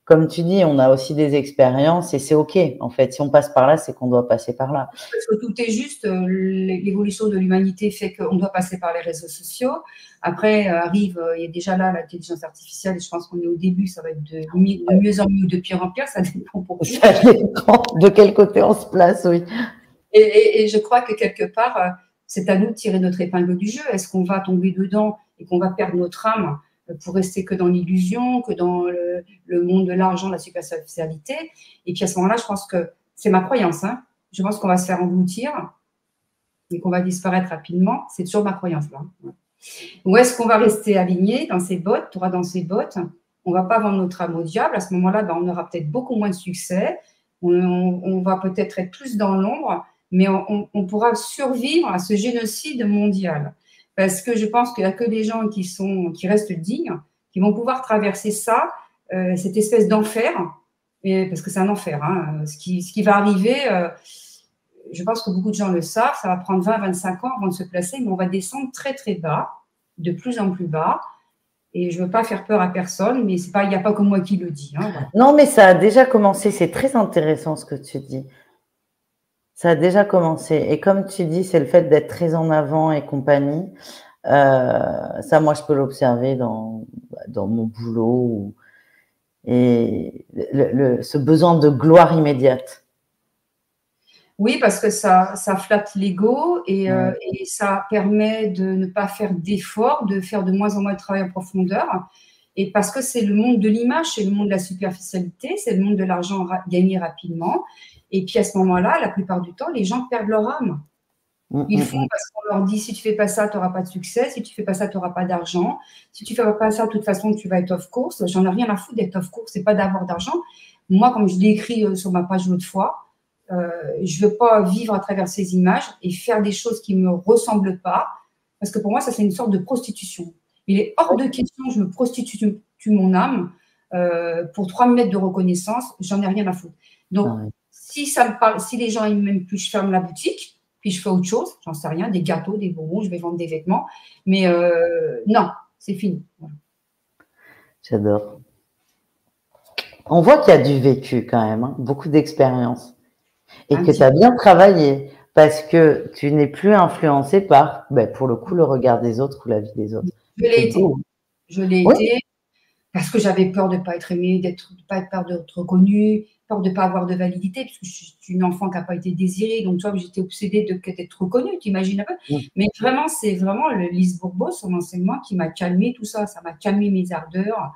comme tu dis, on a aussi des expériences et c'est OK. En fait, si on passe par là, c'est qu'on doit passer par là. Parce que tout est juste, l'évolution de l'humanité fait qu'on doit passer par les réseaux sociaux. Après, arrive, il y a déjà là l'intelligence artificielle, et je pense qu'on est au début, ça va être de mieux en mieux, de pire en pire, ça dépend pour qui. Ça dépend de quel côté on se place, oui. Et je crois que quelque part, c'est à nous de tirer notre épingle du jeu. Est-ce qu'on va tomber dedans et qu'on va perdre notre âme pour rester que dans l'illusion, que dans le monde de l'argent, la superficialité? Et puis à ce moment-là, je pense que c'est ma croyance, hein. Je pense qu'on va se faire engloutir et qu'on va disparaître rapidement. C'est toujours ma croyance là. Ou est-ce qu'on va rester aligné dans ses bottes, droit dans ses bottes? On ne va pas vendre notre âme au diable. À ce moment-là, on aura peut-être beaucoup moins de succès. On va peut-être être plus dans l'ombre, mais on pourra survivre à ce génocide mondial. Parce que je pense qu'il n'y a que les gens qui restent dignes, qui vont pouvoir traverser ça, cette espèce d'enfer, parce que c'est un enfer. Hein. Ce qui va arriver, je pense que beaucoup de gens le savent, ça va prendre 20-25 ans avant de se placer, mais on va descendre très très bas, de plus en plus bas. Et je ne veux pas faire peur à personne, mais il n'y a pas que moi qui le dis. Hein, voilà. Non, mais ça a déjà commencé. C'est très intéressant ce que tu dis. Ça a déjà commencé. Et comme tu dis, c'est le fait d'être très en avant et compagnie. Ça, moi, je peux l'observer dans mon boulot. Et ce besoin de gloire immédiate. Oui, parce que ça flatte l'ego et ça permet de ne pas faire d'efforts, de faire de moins en moins de travail en profondeur. Et parce que c'est le monde de l'image, c'est le monde de la superficialité, c'est le monde de l'argent gagné rapidement. Et puis à ce moment-là, la plupart du temps, les gens perdent leur âme. Ils font parce qu'on leur dit si tu fais pas ça, tu n'auras pas de succès. Si tu fais pas ça, tu n'auras pas d'argent. Si tu fais pas ça, de toute façon, tu vas être off course. J'en ai rien à foutre d'être off course, c'est pas d'avoir d'argent. Moi, comme je l'ai écrit sur ma page l'autre fois, je veux pas vivre à travers ces images et faire des choses qui me ressemblent pas, parce que pour moi, ça c'est une sorte de prostitution. Il est hors de question, je me prostitue mon âme pour 3 mètres de reconnaissance. J'en ai rien à foutre. Donc, si ça me parle, si les gens ils m'aiment plus, je ferme la boutique. Puis je fais autre chose, j'en sais rien, des gâteaux, des bonbons, je vais vendre des vêtements. Mais non, c'est fini. Voilà. J'adore. On voit qu'il y a du vécu quand même, hein, beaucoup d'expérience. Et que tu as bien travaillé parce que tu n'es plus influencé par, pour le coup, le regard des autres ou la vie des autres. Je l'ai été. Je l'ai été parce que j'avais peur de ne pas être aimée, de pas être peur d'être reconnue, peur de ne pas avoir de validité, parce que je suis une enfant qui n'a pas été désirée. Donc, tu vois, j'étais obsédée d'être reconnue, tu imagines un peu. Mais vraiment, c'est vraiment Lise Bourbeau, son enseignement, qui m'a calmé tout ça. Ça m'a calmé mes ardeurs.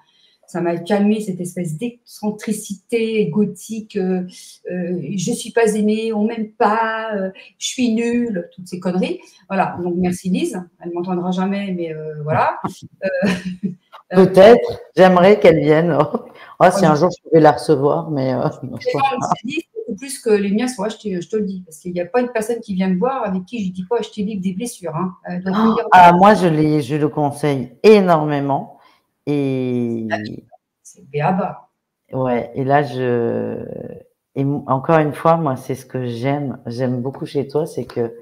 Ça m'a calmé cette espèce d'excentricité gothique. Je suis pas aimée, on m'aime pas, je suis nulle, toutes ces conneries. Voilà. Donc merci Lise. Elle m'entendra jamais, mais voilà. Peut-être. J'aimerais qu'elle vienne. Oh, si un jour je pouvais la recevoir, mais beaucoup plus que les miens sont achetés, je te le dis, parce qu'il n'y a pas une personne qui vient me voir avec qui je ne dis pas acheter des blessures. Hein. Moi, je le conseille énormément. Et c'est béaba. Ouais, et là, encore une fois, moi, c'est ce que j'aime beaucoup chez toi, c'est que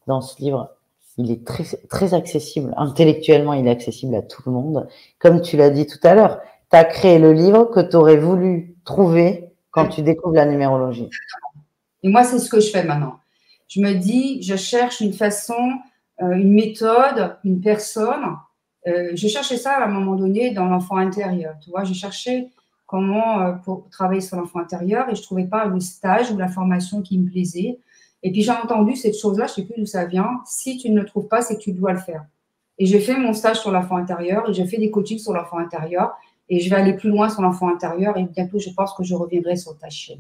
dans ce livre, il est très, très accessible. Intellectuellement, il est accessible à tout le monde. Comme tu l'as dit tout à l'heure, tu as créé le livre que tu aurais voulu trouver quand tu découvres la numérologie. Et moi, c'est ce que je fais maintenant. Je me dis, je cherche une façon, une méthode, une personne. Je cherchais ça à un moment donné dans l'enfant intérieur. Tu vois, je cherchais comment pour travailler sur l'enfant intérieur et je ne trouvais pas le stage ou la formation qui me plaisait. Et puis j'ai entendu cette chose-là, je ne sais plus d'où ça vient. Si tu ne le trouves pas, c'est que tu dois le faire. Et j'ai fait mon stage sur l'enfant intérieur et j'ai fait des coachings sur l'enfant intérieur et je vais aller plus loin sur l'enfant intérieur et bientôt je pense que je reviendrai sur ta chaîne.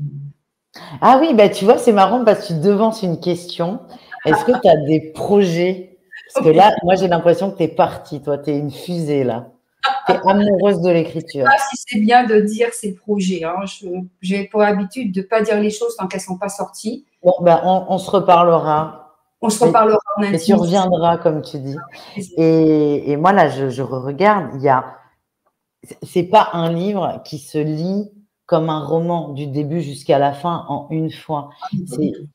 Ah oui, tu vois, c'est marrant parce que tu devances une question. Est-ce que tu as des projets? Parce que là, moi, j'ai l'impression que tu es partie, toi, tu es une fusée là. Tu es amoureuse de l'écriture. Je ne sais pas si c'est bien de dire ces projets. Hein. J'ai pour habitude de ne pas dire les choses tant qu'elles ne sont pas sorties. Bon, on se reparlera. On se reparlera en intime. Et tu reviendras, comme tu dis. Et moi, là, je regarde, il y a c'est pas un livre qui se lit comme un roman du début jusqu'à la fin en une fois. Pas du C'est tout.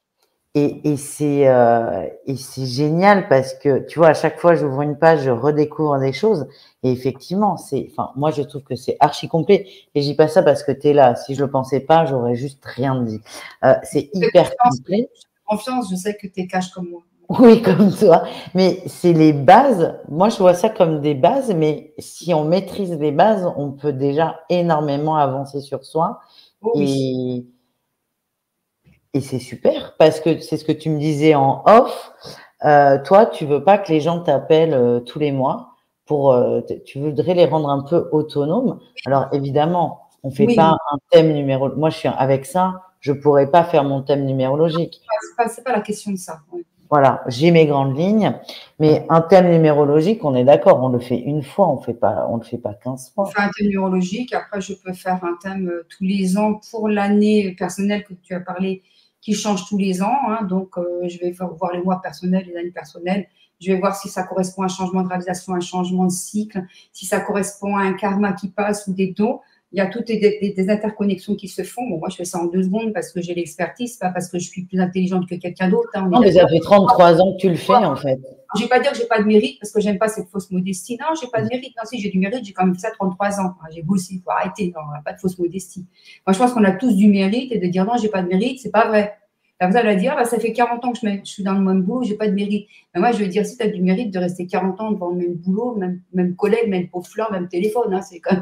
et c'est génial parce que, tu vois, à chaque fois, j'ouvre une page, je redécouvre des choses et effectivement, enfin, moi, je trouve que c'est archi complet et je dis pas ça parce que tu es là. Si je le pensais pas, j'aurais juste rien dit. C'est Fais hyper complet. confiance, je sais que tu es cash comme moi. Oui, comme toi. Mais c'est les bases. Moi, je vois ça comme des bases, mais si on maîtrise les bases, on peut déjà énormément avancer sur soi. Oh oui. Et, et c'est super parce que c'est ce que tu me disais en off. Toi, tu veux pas que les gens t'appellent tous les mois pour, tu voudrais les rendre un peu autonomes. Alors évidemment, on fait Oui, pas oui. un thème numéro. Moi, je suis avec ça, je pourrais pas faire mon thème numérologique. C'est pas la question de ça. Ouais. Voilà, j'ai mes grandes lignes, mais un thème numérologique, on est d'accord, on le fait une fois, on le fait pas 15 On fois. fait un thème neurologique. Après, je peux faire un thème tous les ans pour l'année personnelle que tu as parlé, qui change tous les ans. Hein. Donc, je vais voir les mois personnels, les années personnelles. Je vais voir si ça correspond à un changement de réalisation, un changement de cycle, si ça correspond à un karma qui passe ou des dons. Il y a toutes des interconnexions qui se font. Bon, moi, je fais ça en 2 secondes parce que j'ai l'expertise, pas parce que je suis plus intelligente que quelqu'un d'autre. Hein, on est Non, mais ça d'accord. fait 33 ans que tu le fais, en fait. Je ne vais pas dire que je n'ai pas de mérite parce que j'aime pas cette fausse modestie. Non, je n'ai pas de mérite. Non, si j'ai du mérite, j'ai quand même fait ça 33 ans. J'ai bossé, il faut arrêter. Non, on n'a pas de fausse modestie. Moi, je pense qu'on a tous du mérite et de dire non, j'ai pas de mérite, c'est pas vrai. Là, vous allez dire, bah, ça fait 40 ans que je suis dans le même boulot, j'ai pas de mérite. Mais moi, je veux dire, si tu as du mérite de rester 40 ans devant le même boulot, même collègue, même pauvre fleur, même téléphone, hein, c'est quand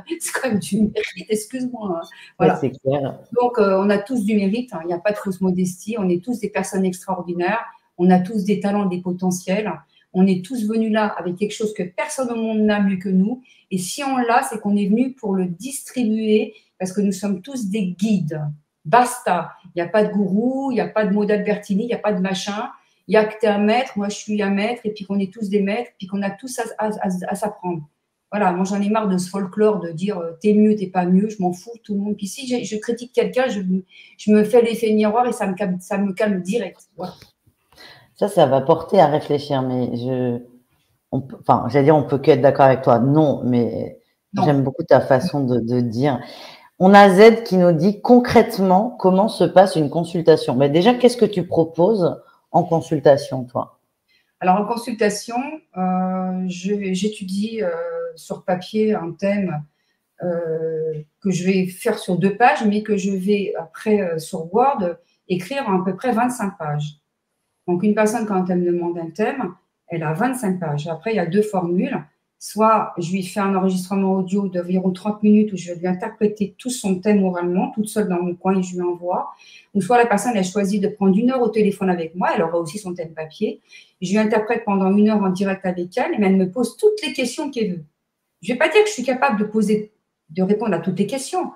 même du mérite, excuse-moi. Hein. Ouais, Voilà. c'est clair. Donc, on a tous du mérite. Hein. Il n'y a pas de fausse modestie. On est tous des personnes extraordinaires. On a tous des talents, des potentiels. On est tous venus là avec quelque chose que personne au monde n'a mieux que nous. Et si on l'a, c'est qu'on est venu pour le distribuer parce que nous sommes tous des guides. Basta. Il n'y a pas de gourou, il n'y a pas de mot d'Albertini, il n'y a pas de machin. Il y a que tu es un maître, moi je suis un maître, et puis qu'on est tous des maîtres, puis qu'on a tous à s'apprendre. Voilà, moi j'en ai marre de ce folklore de dire t'es mieux, t'es pas mieux, je m'en fous, tout le monde. Puis si je critique quelqu'un, je me fais l'effet miroir et ça me calme direct. Voilà. Ça va porter à réfléchir, mais enfin, j'allais dire, on peut qu'être d'accord avec toi. Non, mais Non. j'aime beaucoup ta façon de dire. On a Z qui nous dit concrètement comment se passe une consultation. Mais déjà, qu'est-ce que tu proposes en consultation, toi? Alors en consultation, j'étudie sur papier un thème que je vais faire sur 2 pages, mais que je vais après sur Word écrire à peu près 25 pages. Donc, une personne, quand elle me demande un thème, elle a 25 pages. Après, il y a 2 formules. Soit je lui fais un enregistrement audio d'environ 30 minutes où je vais lui interpréter tout son thème oralement, toute seule dans mon coin et je lui envoie. Ou soit la personne, elle choisit de prendre 1 heure au téléphone avec moi, elle aura aussi son thème papier. Je lui interprète pendant 1 heure en direct avec elle, mais elle me pose toutes les questions qu'elle veut. Je ne vais pas dire que je suis capable de répondre à toutes les questions,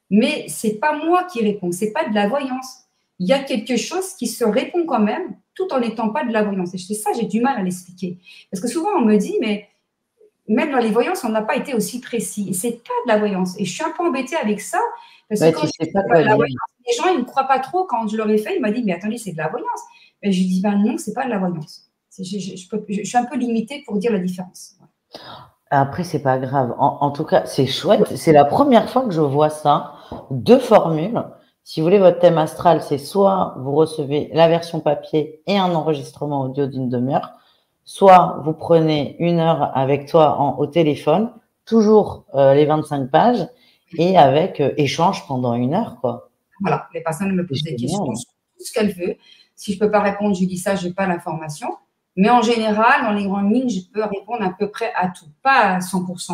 mais ce n'est pas moi qui réponds, ce n'est pas de la voyance. Il y a quelque chose qui se répond quand même, tout en n'étant pas de la voyance. Et c'est ça, j'ai du mal à l'expliquer. Parce que souvent, on me dit, mais même dans les voyances, on n'a pas été aussi précis. Et ce n'est pas de la voyance. Et je suis un peu embêtée avec ça, parce que Ouais, quand tu je dis sais que pas ce n'est pas quoi de la dire. voyance, les gens, ils ne croient pas trop. Quand je leur ai fait, ils m'ont dit, mais attendez, c'est de la voyance. Et je dis, ben non, ce n'est pas de la voyance. Je suis un peu limitée pour dire la différence. Après, c'est pas grave. En tout cas, c'est chouette. C'est la première fois que je vois ça. 2 formules. Si vous voulez, votre thème astral, c'est soit vous recevez la version papier et un enregistrement audio d'une demi-heure, soit vous prenez 1 heure avec toi au téléphone, toujours les 25 pages, et avec échange pendant 1 heure, quoi. Voilà, les personnes me posent C'est des questions génial. sur tout ce qu'elles veulent. Si je ne peux pas répondre, je dis ça, je n'ai pas l'information. Mais en général, dans les grandes lignes, je peux répondre à peu près à tout. Pas à 100%,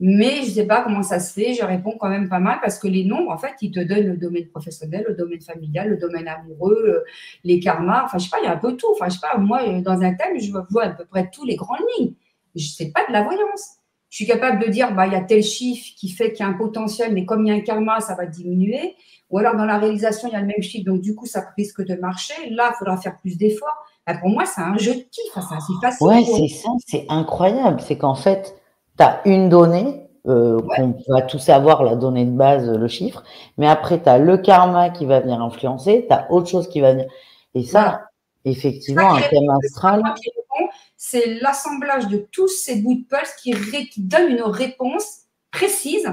mais je ne sais pas comment ça se fait. Je réponds quand même pas mal parce que les nombres, en fait, ils te donnent le domaine professionnel, le domaine familial, le domaine amoureux, les karmas. Enfin, je sais pas, il y a un peu tout. Enfin, je sais pas, moi, dans un thème, je vois à peu près tous les grandes lignes. Je ne sais pas de la voyance. Je suis capable de dire, bah, il y a tel chiffre qui fait qu'il y a un potentiel, mais comme il y a un karma, ça va diminuer. Ou alors, dans la réalisation, il y a le même chiffre, donc du coup, ça risque de marcher. Là, il faudra faire plus d'efforts. Bah, pour moi, c'est un jeu de kiff. Enfin, c'est facile Ouais, pour c'est ça, c'est incroyable. C'est qu'en fait, tu as une donnée, ouais, qu'on va tous savoir, la donnée de base, le chiffre, mais après, tu as le karma qui va venir influencer, tu as autre chose qui va venir. Et voilà. ça, effectivement, un thème C'est pas astral, moi qui réponds, c'est l'assemblage de tous ces bouts de pulse qui donne une réponse précise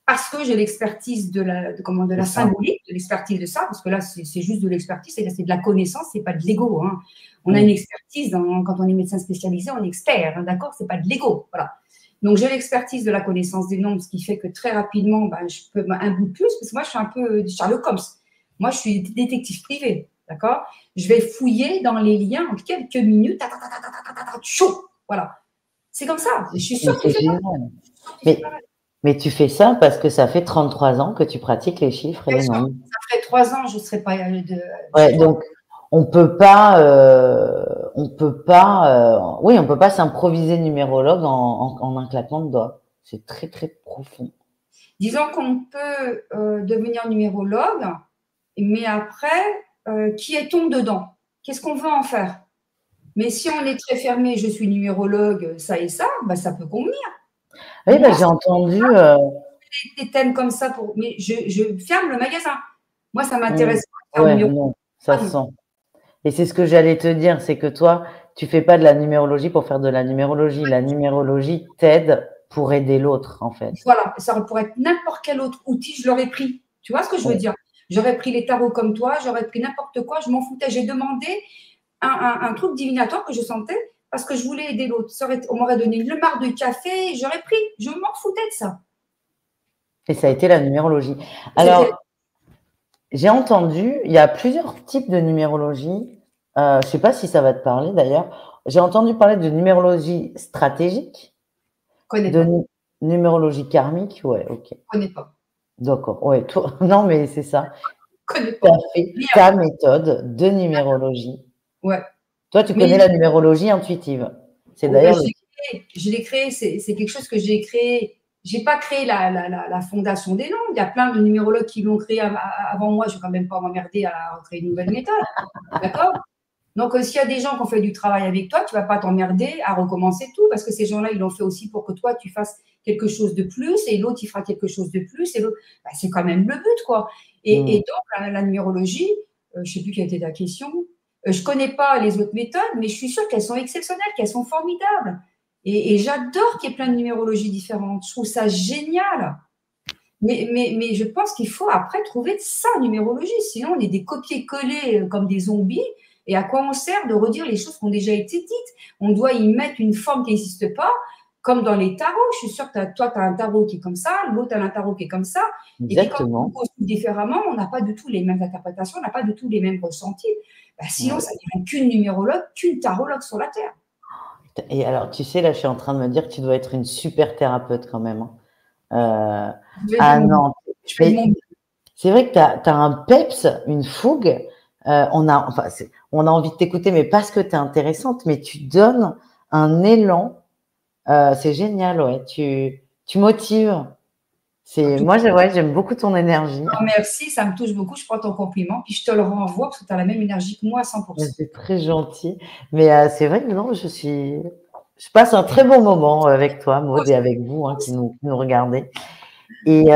parce que j'ai l'expertise de la symbolique, de l'expertise de ça, parce que là, c'est juste de l'expertise, c'est de la connaissance, c'est pas de l'ego. Hein. On a une expertise, quand on est médecin spécialisé, on est expert, hein, d'accord? C'est pas de l'ego, voilà. Donc, j'ai l'expertise de la connaissance des nombres, ce qui fait que très rapidement, je peux un bout de plus, parce que moi, je suis un peu Sherlock Holmes. Moi, je suis détective privé, d'accord? Je vais fouiller dans les liens en quelques minutes, chaud, voilà. C'est comme ça. Je suis sûre que c'est génial. Mais tu fais ça parce que ça fait 33 ans que tu pratiques les chiffres et les nombres. Ça ferait 3 ans, je ne serais pas ouais, donc on peut pas, oui, on peut pas s'improviser numérologue en un claquement de doigts. C'est très très profond. Disons qu'on peut devenir numérologue, mais après, qui est-on dedans? Qu'est-ce qu'on veut en faire? Mais si on est très fermé, je suis numérologue, ça et ça, ça peut convenir. Oui, j'ai entendu. Des thèmes comme ça, mais je ferme le magasin. Moi, ça m'intéresse pas. Ouais, non, ça se sent. Et c'est ce que j'allais te dire, c'est que toi, tu fais pas de la numérologie pour faire de la numérologie. La numérologie t'aide pour aider l'autre, en fait. Voilà, ça pourrait être n'importe quel autre outil, je l'aurais pris. Tu vois ce que je veux dire? J'aurais pris les tarots comme toi, j'aurais pris n'importe quoi, je m'en foutais. J'ai demandé un truc divinatoire que je sentais parce que je voulais aider l'autre. On m'aurait donné le marc de café, j'aurais pris. Je m'en foutais de ça. Et ça a été la numérologie. Alors, j'ai entendu, il y a plusieurs types de numérologie. Je ne sais pas si ça va te parler d'ailleurs. J'ai entendu parler de numérologie stratégique, numérologie karmique. Ouais, ok. Je connais pas. D'accord. Ouais, toi, non, mais c'est ça. Connais pas. Tu as fait ta méthode de numérologie. Ouais. Toi, tu connais la numérologie intuitive. C'est d'ailleurs. Je l'ai créé. C'est quelque chose que j'ai créé. J'ai pas créé la fondation des nombres. Il y a plein de numérologues qui l'ont créé avant moi. Je vais quand même pas m'emmerder à créer une nouvelle méthode. D'accord? Donc, s'il y a des gens qui ont fait du travail avec toi, tu vas pas t'emmerder à recommencer tout parce que ces gens-là, ils l'ont fait aussi pour que toi, tu fasses quelque chose de plus et l'autre, il fera quelque chose de plus et l'autre, c'est quand même le but, quoi. Et donc, la numérologie, je sais plus quelle était ta question. Je connais pas les autres méthodes, mais je suis sûre qu'elles sont exceptionnelles, qu'elles sont formidables. Et j'adore qu'il y ait plein de numérologies différentes. Je trouve ça génial. Mais je pense qu'il faut après trouver sa numérologie. Sinon, on est des copier-coller comme des zombies. Et à quoi on sert de redire les choses qui ont déjà été dites? On doit y mettre une forme qui n'existe pas, comme dans les tarots. Je suis sûre que toi, tu as un tarot qui est comme ça, l'autre a un tarot qui est comme ça. Exactement. Et puis, quand on consulte différemment, on n'a pas du tout les mêmes interprétations, on n'a pas du tout les mêmes ressentis. Sinon, ça ne devient qu'une numérologue, qu'une tarologue sur la Terre. Et alors, tu sais, là, je suis en train de me dire que tu dois être une super thérapeute quand même. Non. C'est vrai que tu as un peps, une fougue. On a envie de t'écouter, mais parce que tu es intéressante, mais tu donnes un élan. C'est génial, ouais. Tu motives. Moi, j'aime beaucoup ton énergie. Merci, ça me touche beaucoup. Je prends ton compliment, puis je te le renvoie parce que tu as la même énergie que moi à 100%. C'est très gentil. Mais c'est vrai que non, je passe un très bon moment avec toi, Maud, et avec vous qui nous regardez. Et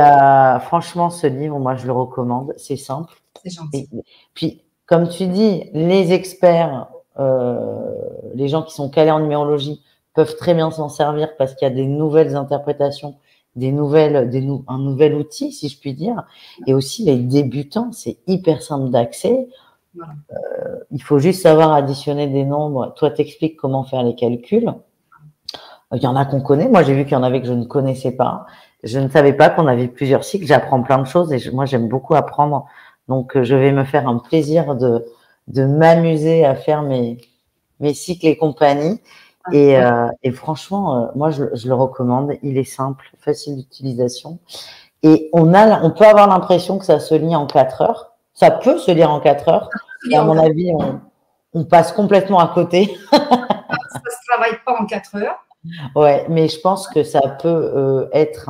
franchement, ce livre, moi, je le recommande. C'est simple. C'est gentil. Et puis, comme tu dis, les experts, les gens qui sont calés en numérologie peuvent très bien s'en servir parce qu'il y a des nouvelles interprétations, un nouvel outil, si je puis dire. Et aussi, les débutants, c'est hyper simple d'accès. Voilà. Il faut juste savoir additionner des nombres. Toi, t'expliques comment faire les calculs. Il y en a qu'on connaît. Moi, j'ai vu qu'il y en avait que je ne connaissais pas. Je ne savais pas qu'on avait plusieurs cycles. J'apprends plein de choses et moi, j'aime beaucoup apprendre. Donc, je vais me faire un plaisir de m'amuser à faire mes cycles et compagnie. Et franchement, moi, je le recommande. Il est simple, facile d'utilisation. Et on peut avoir l'impression que ça se lit en 4 heures. Ça peut se lire en 4 heures. Et à mon avis, on passe complètement à côté. Ça ne se travaille pas en 4 heures. Ouais, mais je pense que ça peut être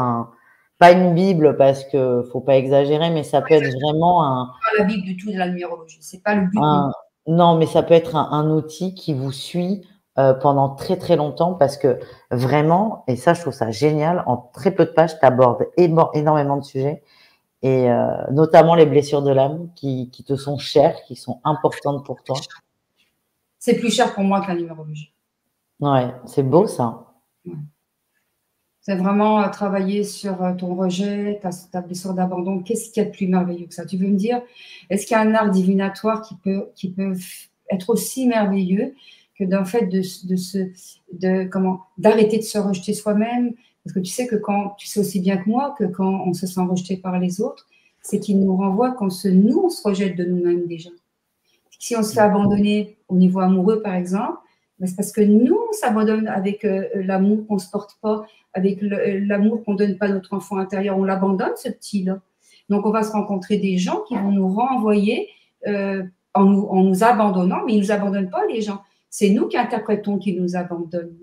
pas une Bible parce que faut pas exagérer, mais ça peut être vraiment pas la Bible du tout de la numérologie. C'est pas le but. Non, mais ça peut être un outil qui vous suit pendant très très longtemps parce que vraiment, et ça je trouve ça génial, en très peu de pages, tu abordes énormément de sujets et notamment les blessures de l'âme qui te sont chères, qui sont importantes pour toi. C'est plus cher pour moi que la numérologie. Ouais, c'est beau ça. Ouais. C'est vraiment travailler sur ton rejet, ta blessure d'abandon. Qu'est-ce qu'il y a de plus merveilleux que ça? Tu veux me dire, est-ce qu'il y a un art divinatoire qui peut être aussi merveilleux que d'un fait d'arrêter de se rejeter soi-même? Parce que tu sais que tu sais aussi bien que moi que quand on se sent rejeté par les autres, c'est qu'ils nous renvoient quand nous, on se rejette de nous-mêmes déjà. Si on se fait abandonner au niveau amoureux, par exemple, ben c'est parce que nous, on s'abandonne avec l'amour qu'on ne se porte pas, avec l'amour qu'on ne donne pas à notre enfant intérieur. On l'abandonne, ce petit-là. Donc, on va se rencontrer des gens qui vont nous renvoyer en nous abandonnant, mais ils ne nous abandonnent pas, les gens. C'est nous qui interprétons qu'ils nous abandonnent.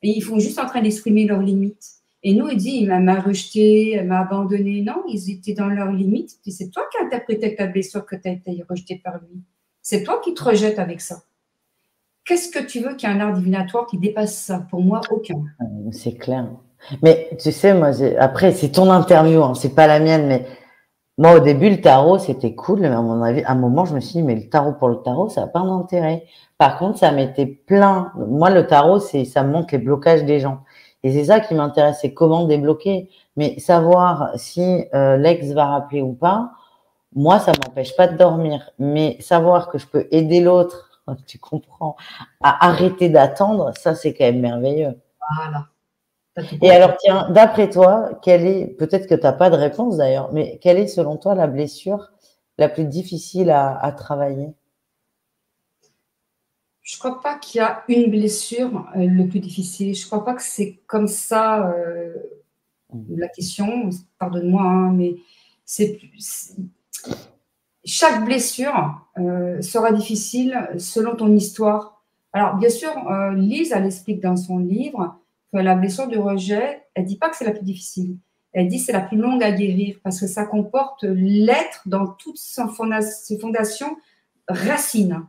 Et ils sont juste en train d'exprimer leurs limites. Et nous, il dit, il m'a rejeté, elle m'a abandonné. Non, ils étaient dans leurs limites. C'est toi qui interprétais ta blessure que tu as été rejeté par lui. C'est toi qui te rejettes avec ça. Qu'est-ce que tu veux qu'il y ait un art divinatoire qui dépasse ça? Pour moi, aucun. C'est clair. Mais tu sais, moi, après, c'est ton interview, hein, c'est pas la mienne, mais moi, au début, le tarot, c'était cool, mais à mon avis, à un moment, je me suis dit, mais le tarot pour le tarot, ça n'a pas d'intérêt. Par contre, ça m'était plein. Moi, le tarot, ça me montre les blocages des gens. Et c'est ça qui m'intéresse, c'est comment débloquer. Mais savoir si l'ex va rappeler ou pas, moi, ça m'empêche pas de dormir. Mais savoir que je peux aider l'autre, tu comprends, à arrêter d'attendre, ça, c'est quand même merveilleux. Voilà. Et alors, tiens, d'après toi, peut-être que tu n'as pas de réponse d'ailleurs, mais quelle est selon toi la blessure la plus difficile à travailler? Je ne crois pas qu'il y a une blessure le plus difficile. Je ne crois pas que c'est comme ça la question. Pardonne-moi, hein, mais chaque blessure sera difficile selon ton histoire. Alors, bien sûr, Lise, elle explique dans son livre que la blessure du rejet, elle ne dit pas que c'est la plus difficile. Elle dit que c'est la plus longue à guérir parce que ça comporte l'être dans toutes ses fondations racines.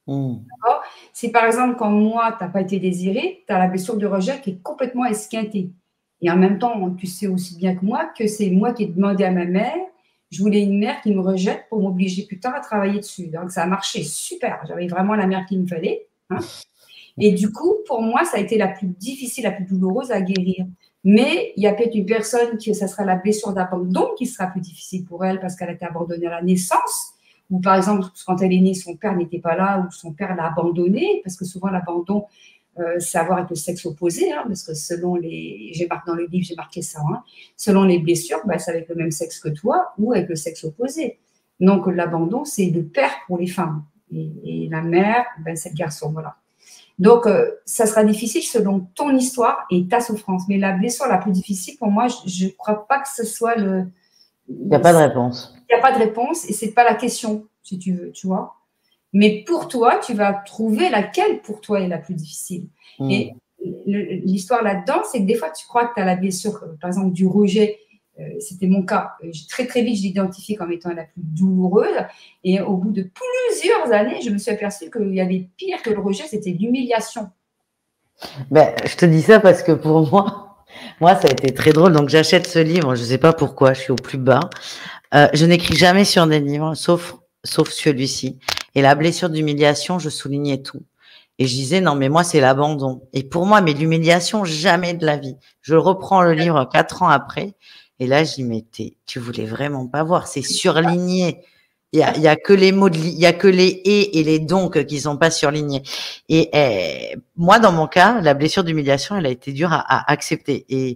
D'accord? Si par exemple, quand moi, tu n'as pas été désiré, tu as la blessure du rejet qui est complètement esquintée. Et en même temps, tu sais aussi bien que moi que c'est moi qui ai demandé à ma mère, je voulais une mère qui me rejette pour m'obliger plus tard à travailler dessus. Donc ça a marché super. J'avais vraiment la mère qu'il me fallait. Hein. Et du coup, pour moi, ça a été la plus difficile, la plus douloureuse à guérir. Mais il y a peut-être une personne qui, ça sera la blessure d'abandon qui sera plus difficile pour elle parce qu'elle a été abandonnée à la naissance. Ou par exemple, quand elle est née, son père n'était pas là ou son père l'a abandonnée, parce que souvent l'abandon, c'est avoir avec le sexe opposé, hein, parce que selon dans le livre, j'ai marqué ça, hein, selon les blessures, bah, c'est avec le même sexe que toi ou avec le sexe opposé. Donc l'abandon, c'est le père pour les femmes et la mère, ben, c'est le garçon, voilà. Donc, ça sera difficile selon ton histoire et ta souffrance. Mais la blessure la plus difficile, pour moi, je ne crois pas que ce soit Il n'y a pas de réponse. Il n'y a pas de réponse et ce n'est pas la question, si tu veux, tu vois. Mais pour toi, tu vas trouver laquelle pour toi est la plus difficile. Et l'histoire là-dedans, c'est que des fois, tu crois que tu as la blessure, par exemple, du rejet. C'était mon cas. Très, très vite, je l'identifie comme étant la plus douloureuse. Et au bout de plusieurs années, je me suis aperçue qu'il y avait pire que le rejet, c'était l'humiliation. Ben, je te dis ça parce que pour moi, ça a été très drôle. Donc, j'achète ce livre. Je ne sais pas pourquoi. Je suis au plus bas. Je n'écris jamais sur des livres, sauf celui-ci. Et la blessure d'humiliation, je soulignais tout. Et je disais, non, mais moi, c'est l'abandon. Et pour moi, mais l'humiliation, jamais de la vie. Je reprends le livre 4 ans après. Et là, j'y mettais. Tu voulais vraiment pas voir. C'est surligné. Il y a que les mots il y a que les et les donc qui sont pas surlignés. Et moi, dans mon cas, la blessure d'humiliation, elle a été dure à accepter. Et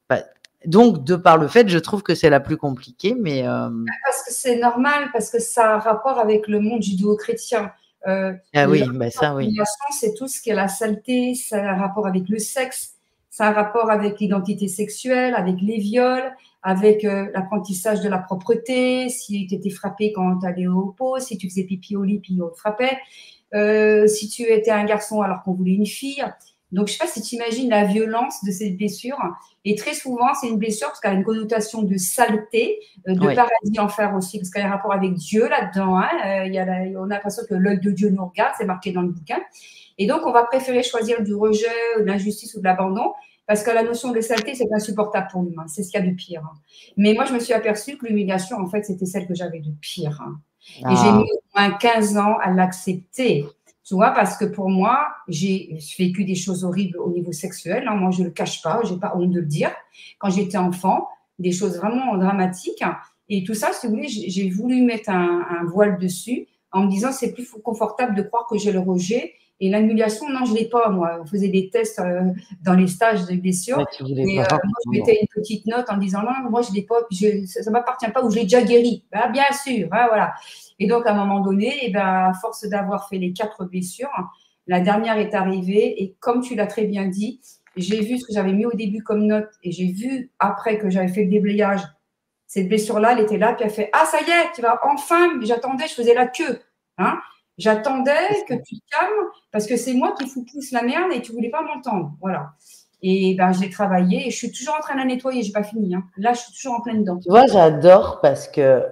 bah, donc, de par le fait, je trouve que c'est la plus compliquée, mais parce que c'est normal, parce que ça a un rapport avec le monde judéo-chrétien. Ah oui, bah ça oui. C'est tout ce qui est la saleté, ça a un rapport avec le sexe, ça a un rapport avec l'identité sexuelle, avec les viols, avec l'apprentissage de la propreté, si tu étais frappé quand tu allais au pot, si tu faisais pipi au lit, puis on te frappait, si tu étais un garçon alors qu'on voulait une fille. Donc, je ne sais pas si tu imagines la violence de cette blessure. Et très souvent, c'est une blessure parce qu'elle a une connotation de saleté, de paradis enfer aussi, parce qu'elle a un rapport avec Dieu là-dedans. Hein. On a l'impression que l'œil de Dieu nous regarde, c'est marqué dans le bouquin. Et donc, on va préférer choisir du rejet, de l'injustice ou de l'abandon, parce que la notion de saleté, c'est insupportable pour l'humain. C'est ce qu'il y a de pire. Hein. Mais moi, je me suis aperçue que l'humiliation, en fait, c'était celle que j'avais de pire. Hein. Et j'ai mis au moins 15 ans à l'accepter. Tu vois, parce que pour moi, j'ai vécu des choses horribles au niveau sexuel. Hein. Moi, je ne le cache pas, je n'ai pas honte de le dire. Quand j'étais enfant, des choses vraiment dramatiques. Et tout ça, si vous voulez, j'ai voulu mettre un voile dessus en me disant c'est plus confortable de croire que j'ai le rejet. Et l'annulation, non, je ne l'ai pas, moi. On faisait des tests dans les stages de blessures. Ouais, tu voulais Et pas. moi, je mettais une petite note en disant non, moi, je ne l'ai pas, puis ça ne m'appartient pas ou je l'ai déjà guéri. Ben, bien sûr, hein, voilà. Et donc, à un moment donné, eh ben, à force d'avoir fait les 4 blessures, la dernière est arrivée. Et comme tu l'as très bien dit, j'ai vu ce que j'avais mis au début comme note et j'ai vu après que j'avais fait le déblayage. Cette blessure-là, elle était là, puis elle fait ah, ça y est, tu vas enfin. J'attendais, je faisais la queue. Hein. J'attendais que tu te calmes parce que c'est moi qui pousse la merde et tu ne voulais pas m'entendre. Voilà. Et ben, je l'ai travaillé et je suis toujours en train de la nettoyer. Je n'ai pas fini. Hein. Là, je suis toujours en pleine dedans. Tu vois, j'adore parce que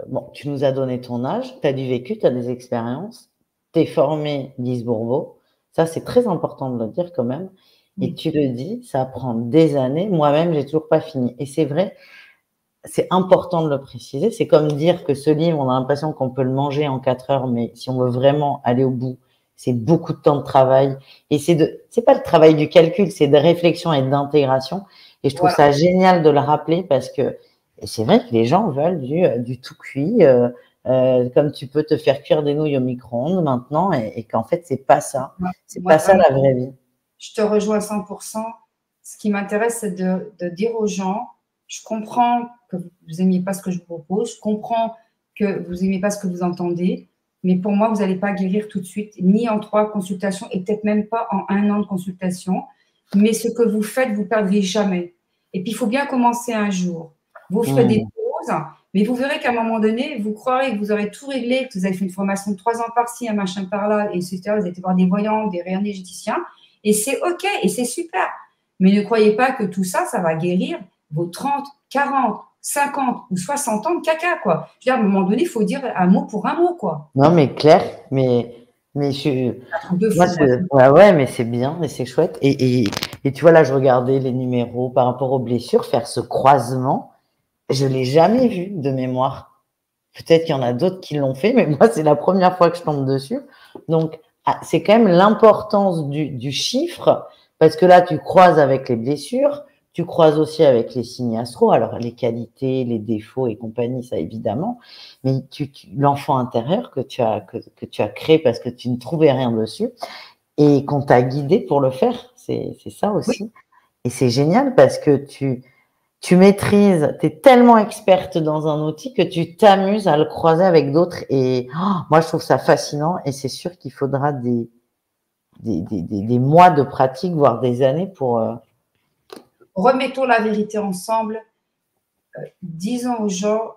bon, tu nous as donné ton âge, tu as du vécu, tu as des expériences, tu es formé Lise Bourbeau. Ça, c'est très important de le dire quand même. Et tu le dis, ça prend des années. Moi-même, j'ai toujours pas fini. Et c'est vrai, c'est important de le préciser. C'est comme dire que ce livre, on a l'impression qu'on peut le manger en 4 heures, mais si on veut vraiment aller au bout, c'est beaucoup de temps de travail. Et c'est pas le travail du calcul, c'est de réflexion et d'intégration. Et je trouve ça génial de le rappeler parce que c'est vrai que les gens veulent du tout cuit, comme tu peux te faire cuire des nouilles au micro-ondes maintenant, et qu'en fait, c'est pas ça. C'est pas ça la vraie vie. Je te rejoins à 100%. Ce qui m'intéresse, c'est de dire aux gens, je comprends que vous n'aimiez pas ce que je vous propose, je comprends que vous n'aimez pas ce que vous entendez, mais pour moi, vous n'allez pas guérir tout de suite, ni en 3 consultations, et peut-être même pas en 1 an de consultation. Mais ce que vous faites, vous ne perdrez jamais. Et puis, il faut bien commencer un jour. Vous ferez des pauses, mais vous verrez qu'à un moment donné, vous croirez que vous aurez tout réglé, que vous avez fait une formation de 3 ans par-ci, un machin par-là, et etc. Vous allez voir des voyants, des énergéticiens, et c'est OK, et c'est super. Mais ne croyez pas que tout ça, ça va guérir vos 30, 40, 50 ou 60 ans de caca, quoi. Je veux dire, à un moment donné, il faut dire un mot pour un mot, quoi. Non, mais clair, mais ouais, mais c'est bien, et c'est chouette. Et tu vois, là, je regardais les numéros par rapport aux blessures, faire ce croisement, je l'ai jamais vu de mémoire. Peut-être qu'il y en a d'autres qui l'ont fait, mais moi, c'est la première fois que je tombe dessus. Donc, c'est quand même l'importance du chiffre, parce que là, tu croises avec les blessures, tu croises aussi avec les signes astro, alors les qualités, les défauts et compagnie, ça évidemment, mais l'enfant intérieur que tu as créé parce que tu ne trouvais rien dessus et qu'on t'a guidé pour le faire, c'est ça aussi. Oui. Et c'est génial parce que tu maîtrises, tu es tellement experte dans un outil que tu t'amuses à le croiser avec d'autres. Et moi, je trouve ça fascinant. Et c'est sûr qu'il faudra des mois de pratique, voire des années pour… Remettons la vérité ensemble. Disons aux gens,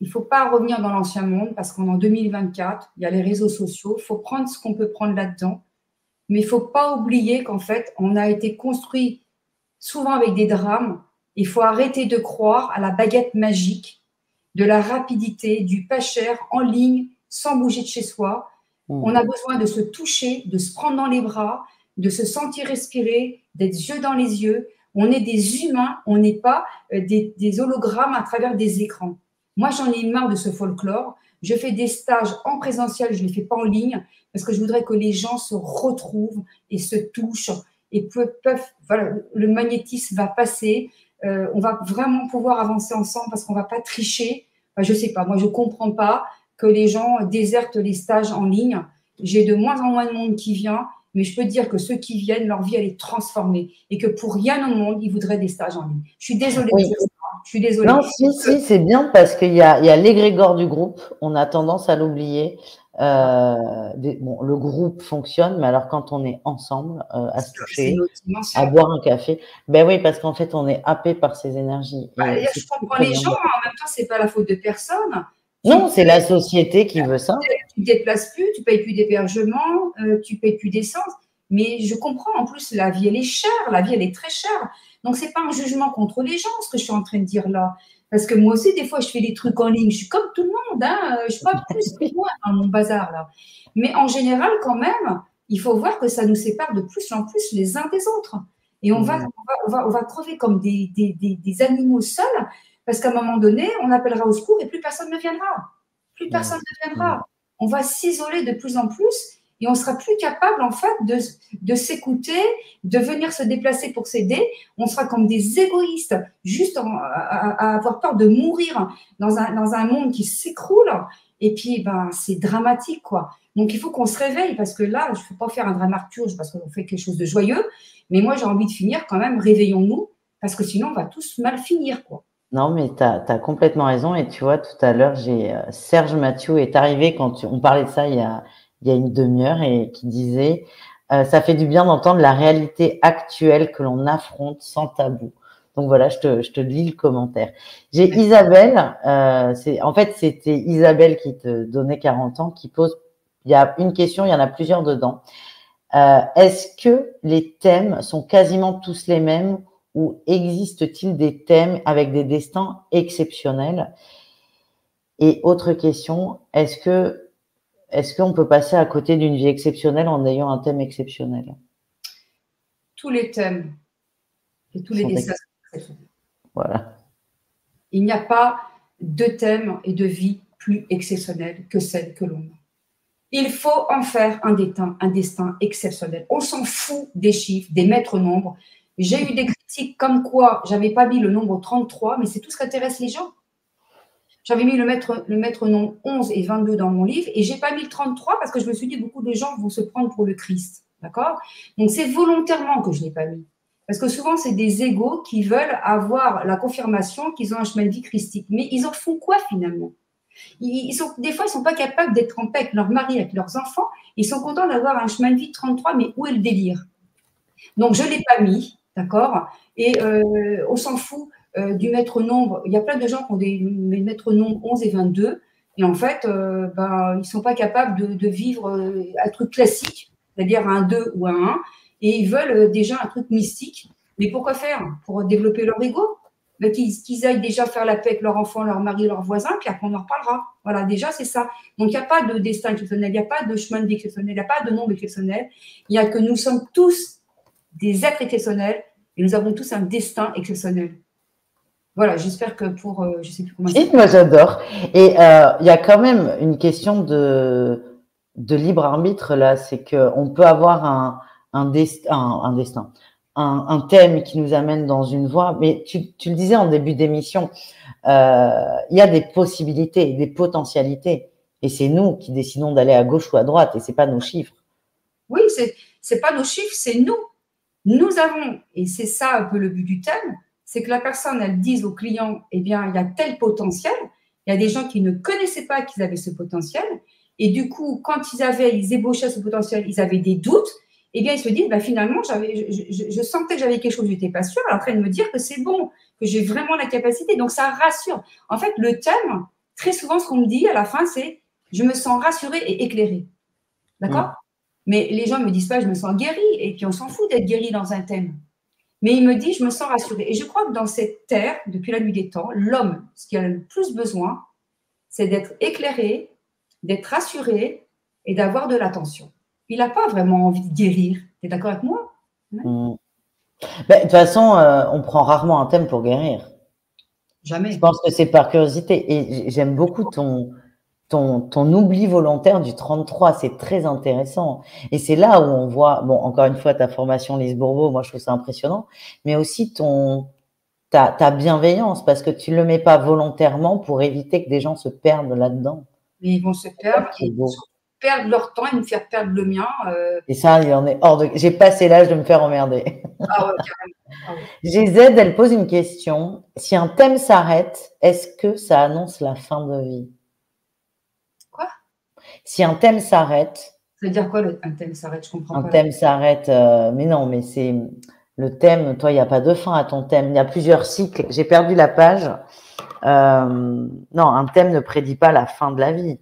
il ne faut pas revenir dans l'ancien monde parce qu'en 2024, il y a les réseaux sociaux. Il faut prendre ce qu'on peut prendre là-dedans. Mais il ne faut pas oublier qu'en fait, on a été construit souvent avec des drames. Il faut arrêter de croire à la baguette magique, de la rapidité, du pas cher, en ligne, sans bouger de chez soi. On a besoin de se toucher, de se prendre dans les bras, de se sentir respirer, d'être yeux dans les yeux. On est des humains, on n'est pas des hologrammes à travers des écrans. Moi, j'en ai marre de ce folklore. Je fais des stages en présentiel, je ne les fais pas en ligne, parce que je voudrais que les gens se retrouvent et se touchent et voilà, le magnétisme va passer. On va vraiment pouvoir avancer ensemble parce qu'on ne va pas tricher. Enfin, je ne sais pas, moi, je ne comprends pas que les gens désertent les stages en ligne. J'ai de moins en moins de monde qui vient, mais je peux dire que ceux qui viennent, leur vie, elle est transformée et que pour rien au monde, ils voudraient des stages en ligne. Je suis désolée de dire ça. Je suis désolée. Non, si, c'est bien parce qu'il y a l'égrégore du groupe. On a tendance à l'oublier. Bon, le groupe fonctionne, mais alors quand on est ensemble, à se toucher, à boire un café, ben oui, parce qu'en fait, on est happé par ces énergies. Je comprends les gens, en même temps, c'est pas la faute de personne. Non, c'est la société qui veut ça. Tu ne te déplaces plus, tu ne payes plus d'hébergement, tu ne payes plus d'essence. Mais je comprends, en plus, la vie, elle est chère, la vie, elle est très chère. Donc, ce n'est pas un jugement contre les gens, ce que je suis en train de dire là. Parce que moi aussi, des fois, je fais des trucs en ligne. Je suis comme tout le monde, hein. Je ne suis pas plus que moi dans mon bazar là. Mais en général, quand même, il faut voir que ça nous sépare de plus en plus les uns des autres. Et on va crever comme des animaux seuls, parce qu'à un moment donné, on appellera au secours et plus personne ne viendra. Plus personne ne viendra. on va s'isoler de plus en plus et on sera plus capable, en fait, de s'écouter, de venir se déplacer pour s'aider. On sera comme des égoïstes, juste à avoir peur de mourir dans un monde qui s'écroule. Et puis, ben, c'est dramatique, quoi. Donc, il faut qu'on se réveille parce que là, je ne veux pas faire un dramaturge parce qu'on fait quelque chose de joyeux, mais moi, j'ai envie de finir quand même, réveillons-nous, parce que sinon, on va tous mal finir, quoi. Non, mais tu as complètement raison. Et tu vois, tout à l'heure, Serge Mathieu est arrivé quand on parlait de ça il y a une demi-heure et qui disait ça fait du bien d'entendre la réalité actuelle que l'on affronte sans tabou. Donc voilà, je te lis le commentaire. J'ai Isabelle, en fait, c'était Isabelle qui te donnait 40 ans, qui pose, il y a une question, il y en a plusieurs dedans. Est-ce que les thèmes sont quasiment tous les mêmes ou existe-t-il des thèmes avec des destins exceptionnels? Et autre question, est-ce qu'on peut passer à côté d'une vie exceptionnelle en ayant un thème exceptionnel? Tous les thèmes et tous les destins sont exceptionnels. Voilà. Il n'y a pas de thème et de vie plus exceptionnelle que celle que l'on a. Il faut en faire un destin exceptionnel. On s'en fout des chiffres, des maîtres nombres. J'ai eu des critiques comme quoi j'avais pas mis le nombre 33, mais c'est tout ce qui intéresse les gens. J'avais mis le maître nombre 11 et 22 dans mon livre et j'ai pas mis le 33 parce que je me suis dit beaucoup de gens vont se prendre pour le Christ. D'accord? Donc c'est volontairement que je l'ai pas mis. Parce que souvent, c'est des égos qui veulent avoir la confirmation qu'ils ont un chemin de vie christique. Mais ils en font quoi finalement? Des fois, ils ne sont pas capables d'être en paix avec leur mari, avec leurs enfants. Ils sont contents d'avoir un chemin de vie de 33, mais où est le délire? Donc, je ne l'ai pas mis, d'accord? Et on s'en fout du maître nombre. Il y a plein de gens qui ont des maîtres nombres 11 et 22. Et en fait, ils ne sont pas capables de vivre un truc classique, c'est-à-dire un 2 ou un 1. Et ils veulent déjà un truc mystique. Mais pourquoi faire? Pour développer leur ego? Qu'ils aillent déjà faire la paix avec leur enfant, leur mari, leurs voisins, puis après on en reparlera. Voilà, déjà c'est ça. Donc il n'y a pas de destin exceptionnel, il n'y a pas de chemin de vie exceptionnel, il n'y a pas de nombre exceptionnel. Il y a que nous sommes tous des êtres exceptionnels et nous avons tous un destin exceptionnel. Voilà, j'espère que je ne sais plus comment ça. Moi j'adore. Et il y a quand même une question de libre arbitre là, c'est qu'on peut avoir un destin. Un thème qui nous amène dans une voie, mais tu le disais en début d'émission, il y a des possibilités, des potentialités, et c'est nous qui décidons d'aller à gauche ou à droite, et c'est pas nos chiffres. Oui, c'est pas nos chiffres, c'est nous. Nous avons, et c'est ça un peu le but du thème, c'est que la personne, elle dise au client, eh bien, il y a tel potentiel, il y a des gens qui ne connaissaient pas qu'ils avaient ce potentiel, et du coup, quand ils ébauchaient ce potentiel, ils avaient des doutes, eh bien, ils se disent, finalement, je sentais que j'avais quelque chose, je n'étais pas sûre, elle est en train de me dire que c'est bon, que j'ai vraiment la capacité. Donc, ça rassure. En fait, le thème, très souvent, ce qu'on me dit à la fin, c'est je me sens rassurée et éclairée. D'accord? Mais les gens ne me disent pas je me sens guérie, et puis on s'en fout d'être guéri dans un thème. Mais il me dit je me sens rassurée. Et je crois que dans cette terre, depuis la nuit des temps, l'homme, ce qu'il a le plus besoin, c'est d'être éclairé, d'être rassuré et d'avoir de l'attention. Il n'a pas vraiment envie de guérir. Tu es d'accord avec moi? De toute façon, on prend rarement un thème pour guérir. Jamais. Je pense que c'est par curiosité. Et j'aime beaucoup ton oubli volontaire du 33. C'est très intéressant. Et c'est là où on voit, bon, encore une fois, ta formation Lise Bourbeau, moi je trouve ça impressionnant, mais aussi ta bienveillance, parce que tu ne le mets pas volontairement pour éviter que des gens se perdent là-dedans. Mais ils vont se perdre, ils vont perdre leur temps et me faire perdre le mien. Et ça, il en est hors de... J'ai passé l'âge de me faire emmerder. Ah ouais, carrément. Ah ouais. GZ, elle pose une question. Si un thème s'arrête, est-ce que ça annonce la fin de vie? Quoi? Si un thème s'arrête... Ça veut dire quoi, un thème s'arrête? Je comprends pas. Un thème s'arrête... mais non, mais c'est... Le thème, toi, il n'y a pas de fin à ton thème. Il y a plusieurs cycles. J'ai perdu la page. Non, un thème ne prédit pas la fin de la vie.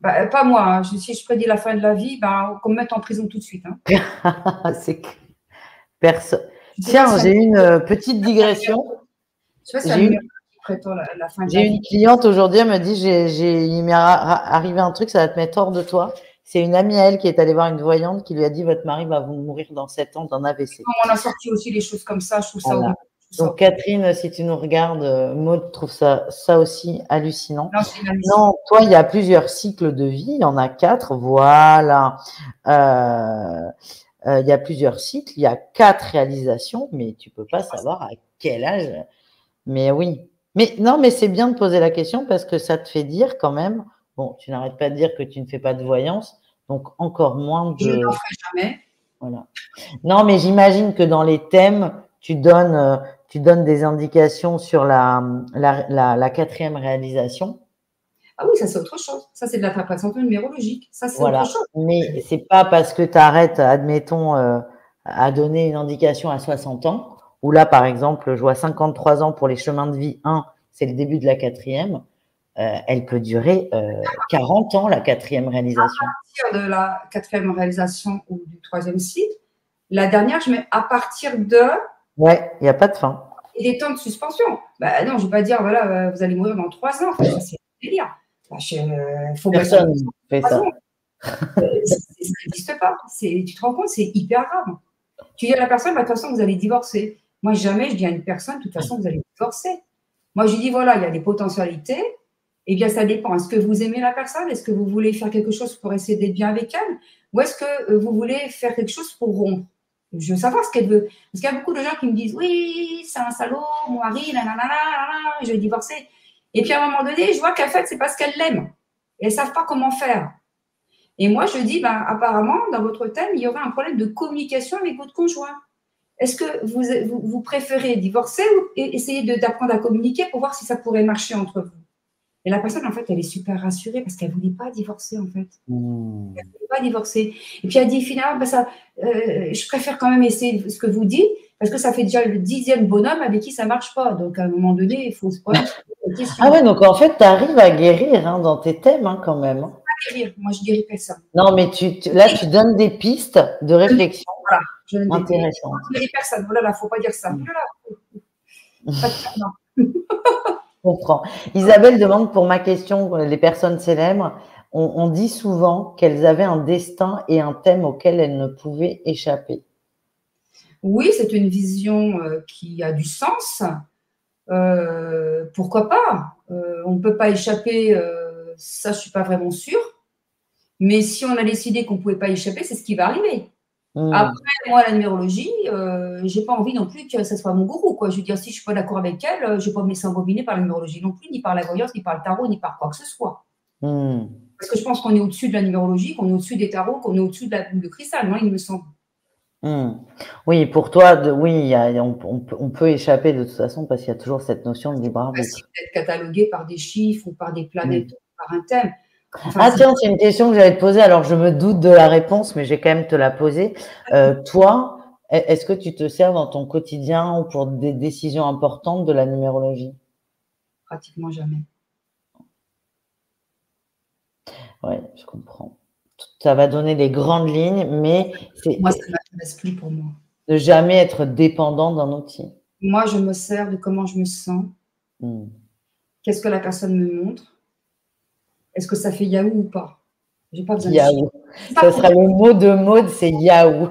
Pas moi. Hein. Si je prédis la fin de la vie, qu'on me mette en prison tout de suite. Hein. C'est personne. Tiens, j'ai une petite digression. J'ai une cliente aujourd'hui, elle me dit il m'est arrivé un truc, ça va te mettre hors de toi. C'est une amie à elle qui est allée voir une voyante qui lui a dit votre mari va vous mourir dans 7 ans d'un AVC. On a sorti aussi les choses comme ça, je trouve ça horrible. Donc, Catherine, si tu nous regardes, Maud trouve ça aussi hallucinant. Non, c'est Non, toi, il y a plusieurs cycles de vie. Il y en a 4. Voilà. Il y a plusieurs cycles. Il y a 4 réalisations, mais tu peux pas savoir à quel âge. Mais oui. Mais non, mais c'est bien de poser la question parce que ça te fait dire quand même. Bon, tu n'arrêtes pas de dire que tu ne fais pas de voyance, donc encore moins Je de. n'en ferai jamais. Voilà. Non, mais j'imagine que dans les thèmes, tu donnes des indications sur la quatrième réalisation. Ah oui, ça c'est autre chose. Ça c'est de l'interprétation numérologique. Ça c'est autre Voilà. chose. Mais c'est pas parce que tu arrêtes, admettons, à donner une indication à 60 ans, où là, par exemple, je vois 53 ans pour les chemins de vie 1, c'est le début de la quatrième. Elle peut durer 40 ans, la quatrième réalisation. À partir de la quatrième réalisation ou du troisième cycle, la dernière, je mets à partir de. Ouais, il n'y a pas de fin. Et des temps de suspension. Bah non, je ne vais pas dire, voilà, vous allez mourir dans 3 ans. Enfin, ça, c'est un délire. Bah, faut Personne ne fait ça. Ça n'existe pas. Tu te rends compte, c'est hyper grave. Tu dis à la personne, bah, de toute façon, vous allez divorcer. Moi, jamais je dis à une personne, de toute façon, vous allez divorcer. Moi, je dis, voilà, il y a des potentialités. Eh bien, ça dépend. Est-ce que vous aimez la personne? Est-ce que vous voulez faire quelque chose pour essayer d'être bien avec elle? Ou est-ce que vous voulez faire quelque chose pour rompre? Je veux savoir ce qu'elle veut. Parce qu'il y a beaucoup de gens qui me disent, oui, c'est un salaud, mon mari, nanana, je vais divorcer. Et puis, à un moment donné, je vois qu'en fait, c'est parce qu'elle l'aime. Et elles ne savent pas comment faire. Et moi, je dis, ben, apparemment, dans votre thème, il y aurait un problème de communication avec votre conjoint. Est-ce que vous préférez divorcer ou essayer d'apprendre à communiquer pour voir si ça pourrait marcher entre vous? Et la personne, en fait, elle est super rassurée parce qu'elle ne voulait pas divorcer, en fait. Elle ne voulait pas divorcer. Et puis, elle dit, finalement, ben je préfère quand même essayer ce que vous dites parce que ça fait déjà le 10e bonhomme avec qui ça ne marche pas. Donc, à un moment donné, il faut se poser la question. Ah ouais, donc en fait, tu arrives à guérir dans tes thèmes quand même. Guérir. Moi, je guéris personne. Non, mais là, tu donnes des pistes de réflexion voilà, je ne intéressantes. guéris personne. Voilà, il ne faut pas dire ça. Voilà. Je comprends. Isabelle demande pour ma question, les personnes célèbres, on dit souvent qu'elles avaient un destin et un thème auquel elles ne pouvaient échapper. Oui, c'est une vision qui a du sens. Pourquoi pas? On ne peut pas échapper, ça je ne suis pas vraiment sûre. Mais si on a décidé qu'on ne pouvait pas échapper, c'est ce qui va arriver. Après, moi, la numérologie, je n'ai pas envie non plus que ça soit mon gourou. Quoi. Je veux dire, si je ne suis pas d'accord avec elle, je ne vais pas me laisser embobiner par la numérologie non plus, ni par la voyance, ni par le tarot, ni par quoi que ce soit. Parce que je pense qu'on est au-dessus de la numérologie, qu'on est au-dessus des tarots, qu'on est au-dessus de la boule de cristal, moi, il me semble. Oui, pour toi, oui, on peut échapper de toute façon parce qu'il y a toujours cette notion de libre arbitre. Facile d'être catalogué par des chiffres ou par des planètes, ou par un thème. Enfin, tiens, c'est une question que j'allais te poser. Alors, je me doute de la réponse, mais je vais quand même te la poser. Toi, est-ce que tu te sers dans ton quotidien ou pour des décisions importantes de la numérologie? Pratiquement jamais. Oui, je comprends. Ça va donner les grandes lignes, mais moi, ça ne m'intéresse plus pour moi. De jamais être dépendant d'un outil. Moi, je me sers de comment je me sens. Qu'est-ce que la personne me montre? Est-ce que ça fait Yahoo ou pas? J'ai pas besoin de Yahoo. Ça sera le mot de mode, c'est Yahoo.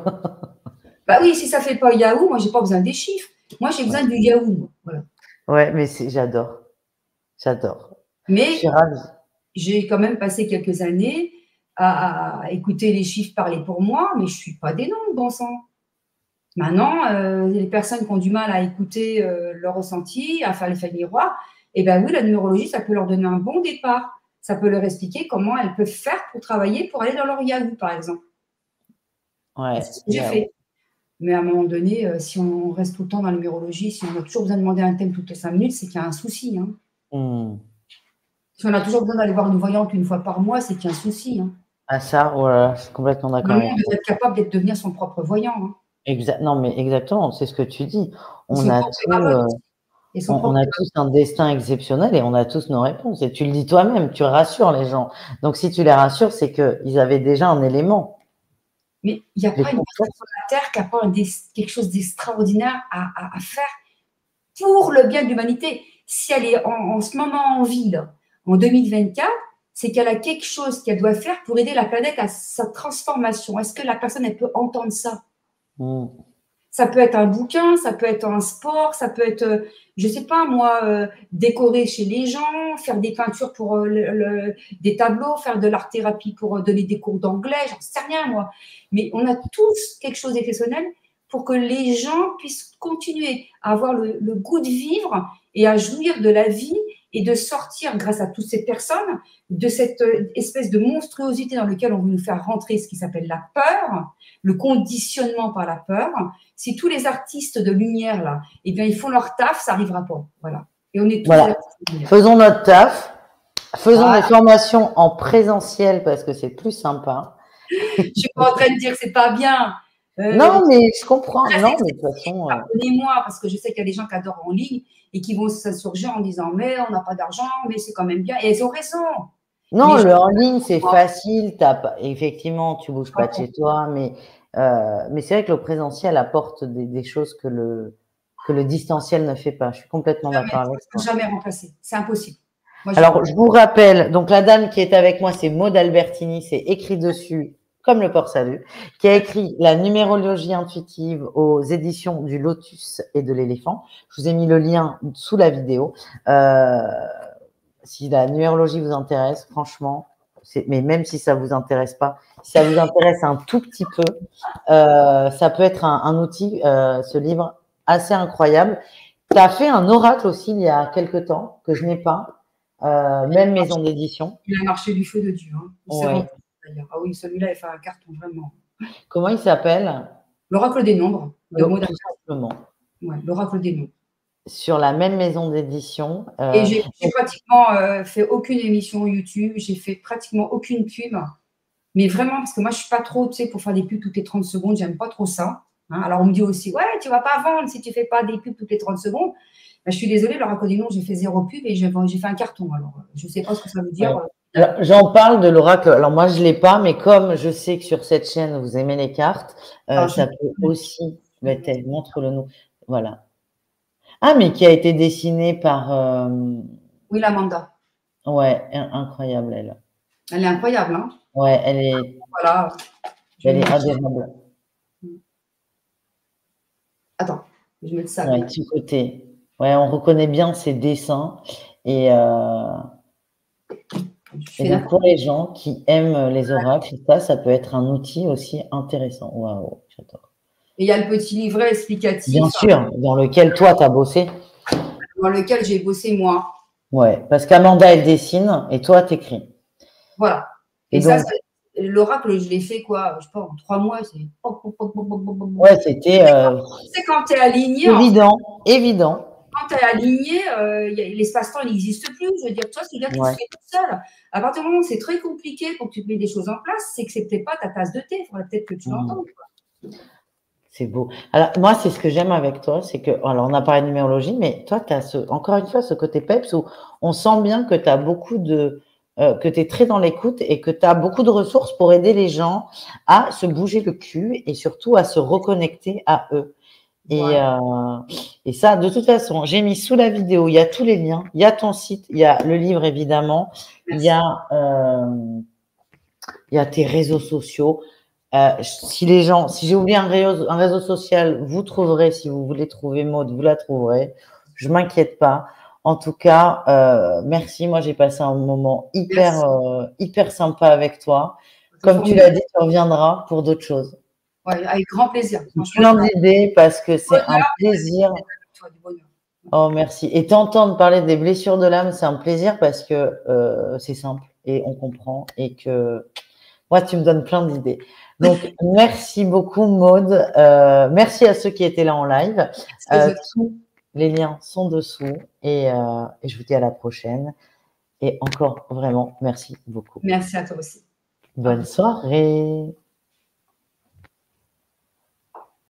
Bah oui, si ça fait pas Yahoo, moi, j'ai pas besoin des chiffres. Moi, j'ai besoin du Yahoo. Voilà. Ouais, mais j'adore. J'adore. Mais j'ai quand même passé quelques années à écouter les chiffres parler pour moi, mais je suis pas des noms, bon sang. Maintenant, les personnes qui ont du mal à écouter leur ressenti, à faire l'effet miroir, eh bien oui, la numérologie, ça peut leur donner un bon départ. Ça peut leur expliquer comment elles peuvent faire pour travailler, pour aller dans leur Yahoo, par exemple. Ouais, c'est ce que j'ai fait. Mais à un moment donné, si on reste tout le temps dans la numérologie, si on a toujours besoin de demander un thème toutes les 5 minutes, c'est qu'il y a un souci. Si on a toujours besoin d'aller voir une voyante une fois par mois, c'est qu'il y a un souci. Ah ça, voilà, je suis complètement d'accord. Normalement, on doit être capable de devenir son propre voyant. Non, mais exactement, c'est ce que tu dis. On a tous un destin exceptionnel et on a tous nos réponses. Et tu le dis toi-même, tu rassures les gens. Donc, si tu les rassures, c'est qu'ils avaient déjà un élément. Mais il n'y a pas une personne sur la Terre qui n'a pas quelque chose d'extraordinaire à faire pour le bien de l'humanité. Si elle est en ce moment en vie, là, en 2024, c'est qu'elle a quelque chose qu'elle doit faire pour aider la planète à sa transformation. Est-ce que la personne, elle peut entendre ça? Ça peut être un bouquin, ça peut être un sport, ça peut être, je sais pas moi, décorer chez les gens, faire des peintures pour des tableaux, faire de l'art-thérapie pour donner des cours d'anglais, j'en sais rien moi. Mais on a tous quelque chose d'exceptionnel pour que les gens puissent continuer à avoir le goût de vivre et à jouir de la vie et de sortir, grâce à toutes ces personnes, de cette espèce de monstruosité dans laquelle on veut nous faire rentrer, ce qui s'appelle la peur, le conditionnement par la peur. Si tous les artistes de lumière, là, eh bien, ils font leur taf, ça n'arrivera pas. Voilà. Et on est tous Voilà. des artistes de lumière. Faisons notre taf. Faisons des formations en présentiel parce que c'est plus sympa. Je ne suis pas en train de dire que c'est pas bien. Non, mais je comprends. Non, mais de toute façon. Pardonnez-moi, parce que je sais qu'il y a des gens qui adorent en ligne et qui vont s'insurger en disant mais on n'a pas d'argent, mais c'est quand même bien. Et elles ont raison. Non, le en ligne, c'est facile. Effectivement, tu ne bouges pas de chez toi, mais c'est vrai que le présentiel apporte des choses que le distanciel ne fait pas. Je suis complètement d'accord avec toi. Jamais remplacer. C'est impossible. Moi, alors, je vous rappelle, donc la dame qui est avec moi, c'est Maud Albertini, c'est écrit dessus, comme le port salut, qui a écrit la numérologie intuitive aux éditions du Lotus et de l'éléphant. Je vous ai mis le lien sous la vidéo. Si la numérologie vous intéresse, franchement, mais même si ça vous intéresse pas, si ça vous intéresse un tout petit peu, ça peut être un outil, ce livre, assez incroyable. Tu as fait un oracle aussi il y a quelques temps, que je n'ai pas. Même maison d'édition. Il a marché du feu de Dieu. Hein. Ouais. Ah oui, celui-là, il fait un carton, vraiment. Comment il s'appelle? L'oracle des nombres. Tout simplement. Ouais, l'oracle des nombres. Sur la même maison d'édition. Et j'ai pratiquement fait aucune émission YouTube, j'ai fait pratiquement aucune pub. Mais vraiment, parce que moi, je ne suis pas trop, tu sais, pour faire des pubs toutes les 30 secondes, j'aime pas trop ça. Hein. Alors, on me dit aussi, ouais, tu ne vas pas vendre si tu ne fais pas des pubs toutes les 30 secondes. Ben, je suis désolée, l'oracle des nombres, j'ai fait 0 pub et j'ai fait un carton. Alors, je ne sais pas ce que ça veut dire. Ouais. J'en parle de l'oracle. Alors, moi, je ne l'ai pas, mais comme je sais que sur cette chaîne, vous aimez les cartes, ça peut aussi. Montre-le nous. Voilà. Ah, mais qui a été dessiné par. Oui, l'Amanda. Ouais, incroyable, elle. Elle est incroyable, hein? Ouais, elle est. Voilà. Elle est adorable. Attends, je mets ça. Ouais, du côté. Ouais, on reconnaît bien ses dessins. Et donc pour les gens qui aiment les oracles, ça peut être un outil aussi intéressant. Waouh, j'adore. Et il y a le petit livret explicatif. Bien sûr, dans lequel toi, tu as bossé. Dans lequel j'ai bossé moi. Ouais, parce qu'Amanda, elle dessine et toi, tu écris. Voilà. Et donc, ça, l'oracle, je l'ai fait quoi? Je sais pas, en 3 mois. Ouais, c'était. C'est quand tu es aligné. Évident. Quand tu es aligné, l'espace-temps, il n'existe plus. Je veux dire, toi, c'est là que tu fais tout seul. À partir du moment où c'est très compliqué pour que tu mets des choses en place, c'est que c'est peut-être pas ta tasse de thé. Il faudrait peut-être que tu l'entendes. C'est beau. Alors, moi, c'est ce que j'aime avec toi, c'est que, alors, on a parlé de numérologie, mais toi, tu as encore une fois ce côté peps où on sent bien que tu as beaucoup que tu es très dans l'écoute et que tu as beaucoup de ressources pour aider les gens à se bouger le cul et surtout à se reconnecter à eux. Et ça, de toute façon, j'ai mis sous la vidéo, il y a tous les liens, il y a ton site, il y a le livre évidemment, il y a tes réseaux sociaux. Si j'ai oublié un réseau social, vous trouverez, si vous voulez trouver Maud, vous la trouverez. Je m'inquiète pas. En tout cas, merci. Moi, j'ai passé un moment hyper sympa avec toi. Comme tu l'as dit, tu reviendras pour d'autres choses. Ouais, avec grand plaisir. Plein d'idées parce que c'est un plaisir. Oh, merci. Et t'entendre parler des blessures de l'âme, c'est un plaisir parce que c'est simple et on comprend et que moi, tu me donnes plein d'idées. Donc, merci beaucoup, Maud. Merci à ceux qui étaient là en live. Tous les liens sont dessous et je vous dis à la prochaine. Et encore, vraiment, merci beaucoup. Merci à toi aussi. Bonne soirée.